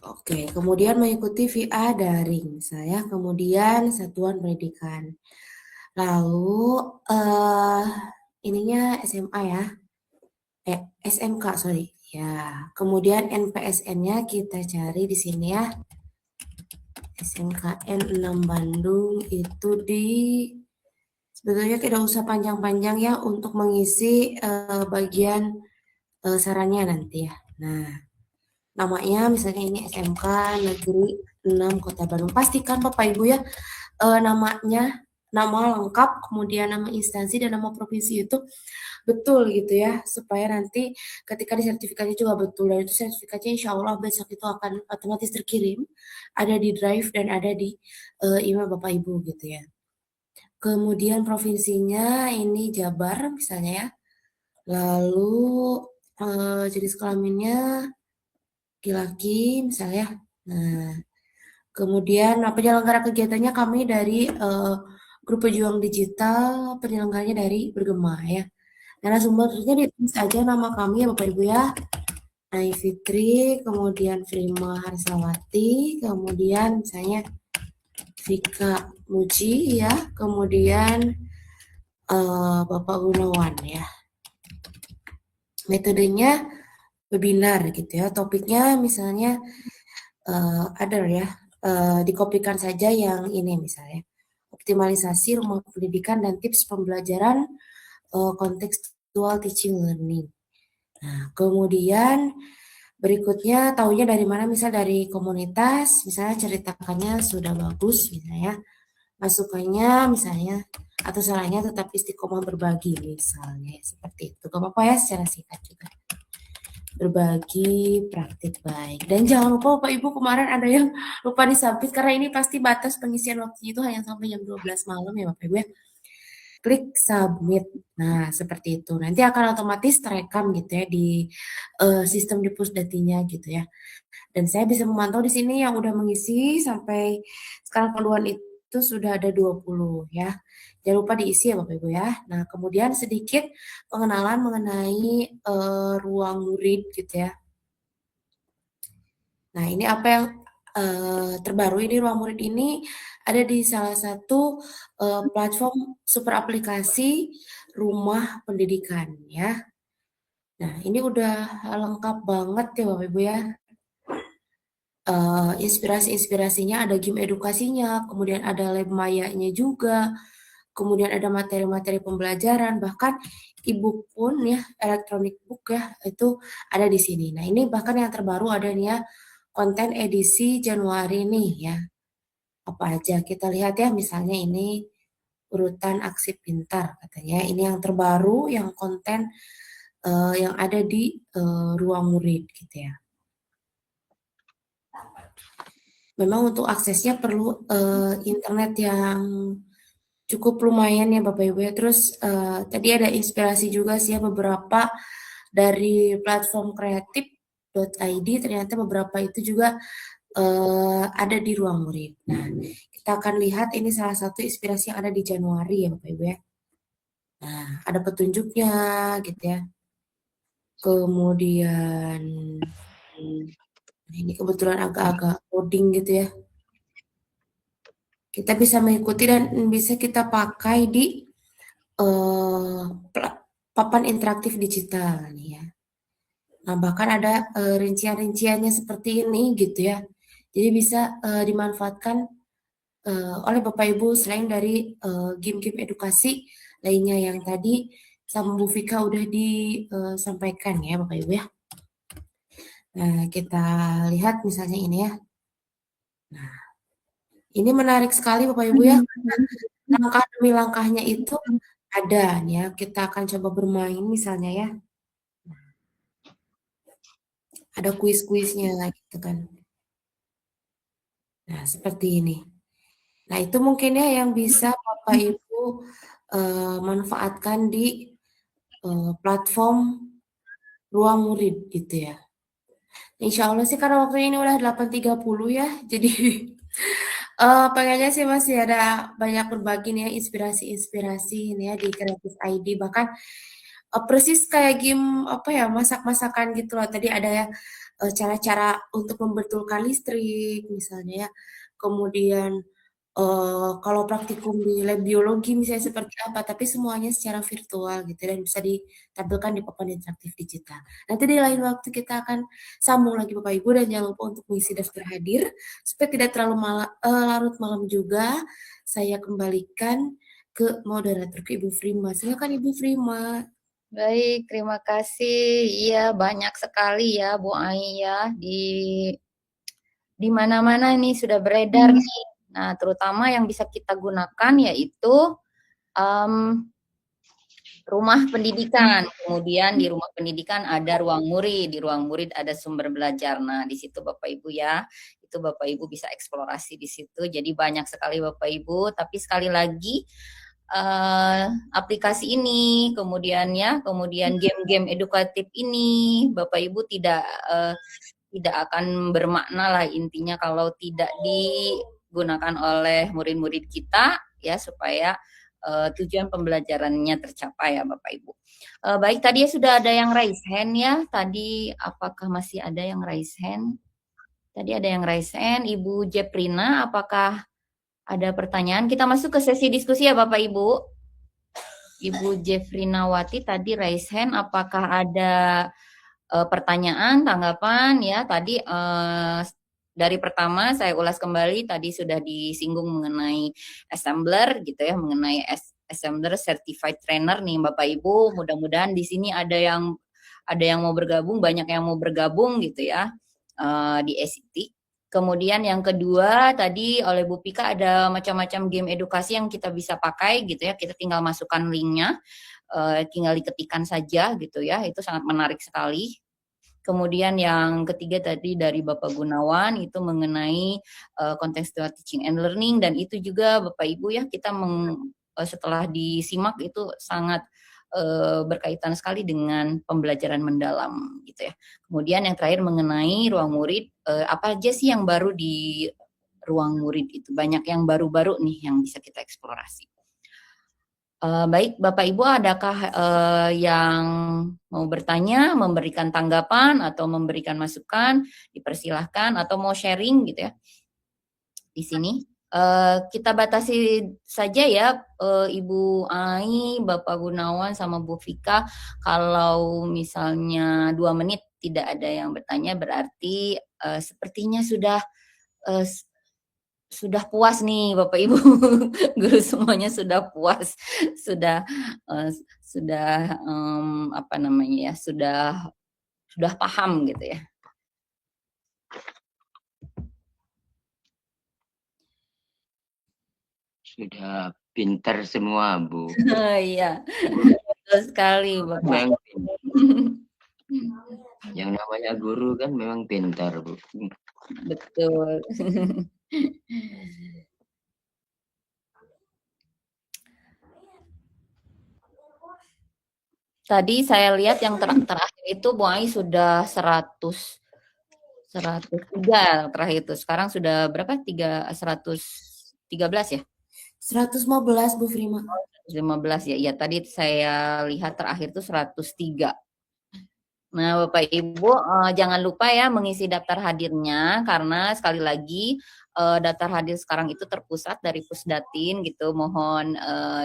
[SPEAKER 1] Oke, kemudian mengikuti via daring saya, kemudian satuan pendidikan. Lalu ininya SMA ya. SMK, sorry. Ya, kemudian NPSN-nya kita cari di sini ya. SMKN 6 Bandung itu sebetulnya tidak usah panjang-panjang ya untuk mengisi bagian sarannya nanti ya. Nah, namanya misalnya ini SMK Negeri 6 Kota Bandung. Pastikan Bapak Ibu ya namanya, nama lengkap, kemudian nama instansi dan nama provinsi itu betul gitu ya, supaya nanti ketika di sertifikatnya juga betul, dan itu sertifikatnya insya Allah besok itu akan otomatis terkirim, ada di drive dan ada di email Bapak Ibu gitu ya. Kemudian provinsinya ini Jabar misalnya ya, lalu jenis kelaminnya laki-laki misalnya. Nah, kemudian penyelenggara kegiatannya kami dari Grup Pejuang Digital, penyelenggaranya dari Bergema ya. Narasumbernya ditulis aja nama kami ya Bapak Ibu ya. Nai Fitri, kemudian Prima Harsawati, kemudian misalnya Vika Muji ya, kemudian Bapak Gunawan ya. Metodenya webinar gitu ya, topiknya misalnya other ya, dikopikan saja yang ini misalnya. Optimalisasi rumah pendidikan dan tips pembelajaran kontekstual teaching learning. Nah, kemudian berikutnya tahunya dari mana, misal dari komunitas, misalnya ceritakannya sudah bagus misalnya, masukannya misalnya, atau salahnya tetap istiqomah berbagi misalnya, seperti itu. Gak apa-apa ya, secara singkat juga. Berbagi praktik baik. Dan jangan lupa Bapak Ibu, kemarin ada yang lupa disubmit, karena ini pasti batas pengisian waktunya itu hanya sampai jam 12 malam ya Bapak Ibu ya. Klik submit. Nah, seperti itu. Nanti akan otomatis terekam gitu ya di sistem di Pusdatinya gitu ya. Dan saya bisa memantau di sini yang udah mengisi sampai sekarang keluhan itu sudah ada 20 ya. Jangan lupa diisi ya Bapak Ibu ya. Nah, kemudian sedikit pengenalan mengenai ruang murid gitu ya. Nah, ini apa yang terbaru ini, ruang murid ini ada di salah satu platform super aplikasi rumah pendidikan ya. Nah, ini udah lengkap banget ya Bapak Ibu ya. Inspirasi-inspirasinya ada game edukasinya, kemudian ada lab mayanya juga, kemudian ada materi-materi pembelajaran, bahkan e-book pun ya, electronic book ya, itu ada di sini. Nah, ini bahkan yang terbaru ada nih ya, konten edisi Januari nih ya. Apa aja kita lihat ya, misalnya ini urutan aksi pintar katanya, ini yang terbaru, yang konten yang ada di ruang murid gitu ya. Memang untuk aksesnya perlu internet yang cukup lumayan ya Bapak Ibu ya. Terus tadi ada inspirasi juga sih ya, beberapa dari platform kreatif.id, ternyata beberapa itu juga ada di ruang murid. Nah, kita akan lihat ini salah satu inspirasi yang ada di Januari ya Bapak Ibu ya. Nah, ada petunjuknya gitu ya. Kemudian ini kebetulan agak-agak coding gitu ya. Kita bisa mengikuti dan bisa kita pakai di papan interaktif digital nih ya. Nah, bahkan ada rincian-rinciannya seperti ini gitu ya. Jadi bisa dimanfaatkan oleh Bapak Ibu selain dari game-game edukasi lainnya yang tadi sama Bu Vika udah disampaikan ya Bapak Ibu ya. Nah, kita lihat misalnya ini ya. Nah, ini menarik sekali Bapak Ibu ya. Langkah demi langkahnya itu ada nih ya. Kita akan coba bermain misalnya ya. Ada kuis-kuisnya gitu kan. Nah, seperti ini. Nah, itu mungkin ya yang bisa Bapak Ibu manfaatkan di platform Ruang Murid gitu ya. Insya Allah sih karena waktu ini udah 8.30 ya, jadi pengennya sih masih ada banyak berbagi nih ya inspirasi-inspirasi ini ya di Creative ID, bahkan persis kayak game apa ya masak-masakan gitu loh. Tadi ada ya cara-cara untuk membetulkan listrik misalnya ya, kemudian kalau praktikum di lab biologi misalnya seperti apa, tapi semuanya secara virtual gitu dan bisa ditampilkan di papan interaktif digital. Nanti di lain waktu kita akan sambung lagi Bapak Ibu dan jangan lupa untuk mengisi daftar hadir supaya tidak terlalu larut malam juga. Saya kembalikan ke moderator ke Ibu Frima. Silakan Ibu Frima.
[SPEAKER 2] Baik, terima kasih. Iya, banyak sekali ya Bu Ai ya di mana-mana nih sudah beredar nih. Nah, terutama yang bisa kita gunakan yaitu rumah pendidikan. Kemudian di rumah pendidikan ada ruang murid, di ruang murid ada sumber belajar. Nah, di situ Bapak Ibu ya, itu Bapak Ibu bisa eksplorasi di situ. Jadi banyak sekali Bapak Ibu, tapi sekali lagi aplikasi ini, kemudian game-game edukatif ini, Bapak Ibu tidak akan bermakna lah intinya kalau tidak digunakan oleh murid-murid kita ya supaya tujuan pembelajarannya tercapai ya Bapak Ibu. Baik, tadi sudah ada yang raise hand ya. Tadi apakah masih ada yang raise hand? Tadi ada yang raise hand, Ibu Jeprina, apakah ada pertanyaan? Kita masuk ke sesi diskusi ya Bapak Ibu. Ibu Jefrinawati tadi raise hand, apakah ada pertanyaan, tanggapan ya? Tadi dari pertama saya ulas kembali, tadi sudah disinggung mengenai assembler gitu ya, mengenai assembler certified trainer nih Bapak Ibu. Mudah-mudahan di sini ada yang mau bergabung, banyak yang mau bergabung gitu ya di SIT. Kemudian yang kedua tadi oleh Bu Pika ada macam-macam game edukasi yang kita bisa pakai gitu ya. Kita tinggal masukkan linknya, tinggal diketikkan saja gitu ya. Itu sangat menarik sekali. Kemudian yang ketiga tadi dari Bapak Gunawan itu mengenai contextual teaching and learning, dan itu juga Bapak Ibu ya kita setelah disimak itu sangat berkaitan sekali dengan pembelajaran mendalam gitu ya. Kemudian yang terakhir mengenai ruang murid, apa aja sih yang baru di ruang murid itu? Banyak yang baru-baru nih yang bisa kita eksplorasi. Baik, Bapak Ibu, adakah yang mau bertanya, memberikan tanggapan, atau memberikan masukan? Dipersilahkan, atau mau sharing gitu ya di sini. Kita batasi saja ya, Ibu Ai, Bapak Gunawan, sama Bu Vika. Kalau misalnya 2 menit tidak ada yang bertanya, berarti sepertinya sudah puas nih Bapak Ibu, guru semuanya sudah puas, sudah apa namanya ya, sudah paham gitu ya.
[SPEAKER 4] Sudah pintar semua, Bu.
[SPEAKER 2] Iya, betul sekali Bapak.
[SPEAKER 4] Memang yang namanya guru kan memang pintar, Bu.
[SPEAKER 2] Betul. Tadi saya lihat yang terakhir itu Bu Ai sudah 103 terakhir itu. Sekarang sudah berapa? 113 ya?
[SPEAKER 1] 115 Bu Frima.
[SPEAKER 2] 115 ya. Ya tadi saya lihat terakhir tuh 103. Nah, Bapak Ibu, jangan lupa ya mengisi daftar hadirnya karena sekali lagi daftar hadir sekarang itu terpusat dari Pusdatin gitu. Mohon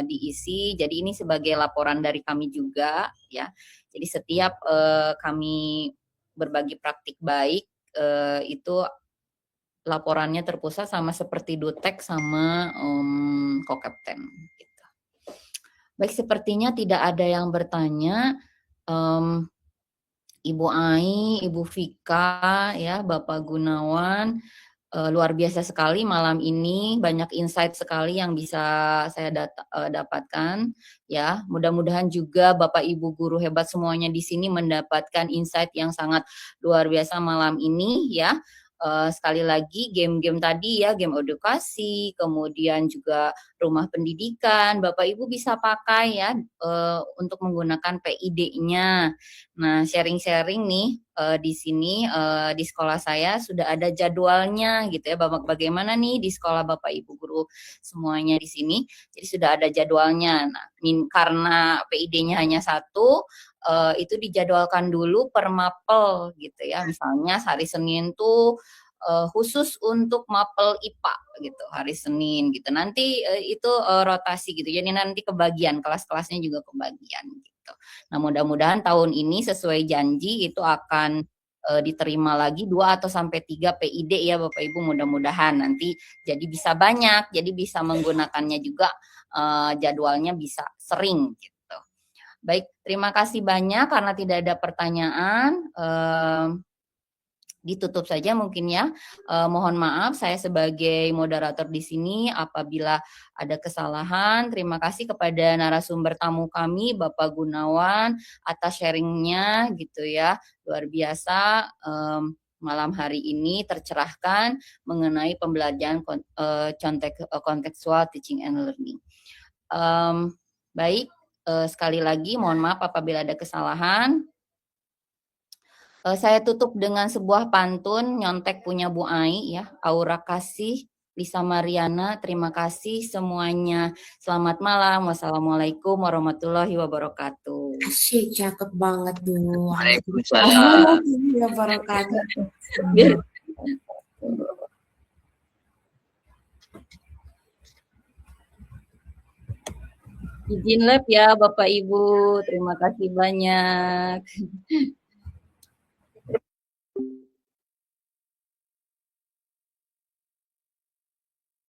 [SPEAKER 2] diisi. Jadi ini sebagai laporan dari kami juga ya. Jadi setiap kami berbagi praktik baik itu laporannya terpusat sama seperti Dutek sama Kokapten gitu. Baik, sepertinya tidak ada yang bertanya. Ibu Ai, Ibu Vika, ya, Bapak Gunawan, luar biasa sekali malam ini, banyak insight sekali yang bisa saya dapatkan, ya. Mudah-mudahan juga Bapak Ibu guru hebat semuanya di sini mendapatkan insight yang sangat luar biasa malam ini, ya. Sekali lagi game-game tadi ya, game edukasi, kemudian juga rumah pendidikan, Bapak Ibu bisa pakai ya untuk menggunakan PID-nya. Nah, sharing-sharing nih di sini di sekolah saya sudah ada jadwalnya gitu ya. Bagaimana nih di sekolah Bapak Ibu guru semuanya di sini. Jadi sudah ada jadwalnya. Nah, karena PID-nya hanya satu, itu dijadwalkan dulu per mapel gitu ya. Misalnya hari Senin tuh khusus untuk mapel IPA gitu hari Senin gitu. Nanti itu rotasi gitu. Jadi nanti kebagian kelas-kelasnya juga kebagian gitu. Nah, mudah-mudahan tahun ini sesuai janji itu akan diterima lagi 2 atau sampai 3 PID ya Bapak Ibu, mudah-mudahan nanti jadi bisa banyak, jadi bisa menggunakannya juga jadwalnya bisa sering gitu. Baik, terima kasih banyak karena tidak ada pertanyaan. Ditutup saja mungkin ya. Mohon maaf saya sebagai moderator di sini apabila ada kesalahan. Terima kasih kepada narasumber tamu kami Bapak Gunawan atas sharingnya gitu ya. Luar biasa malam hari ini tercerahkan mengenai pembelajaran kontekstual teaching and learning. Baik, sekali lagi mohon maaf apabila ada kesalahan. Saya tutup dengan sebuah pantun nyontek punya Bu Ai ya, Aura Kasih, Lisa Mariana, terima kasih semuanya. Selamat malam, wassalamualaikum warahmatullahi wabarakatuh.
[SPEAKER 1] Asyik, cakep banget Bu.
[SPEAKER 4] Waalaikumsalam.
[SPEAKER 1] Ya wabarakatuh.
[SPEAKER 2] Izin lab ya Bapak Ibu, terima kasih banyak.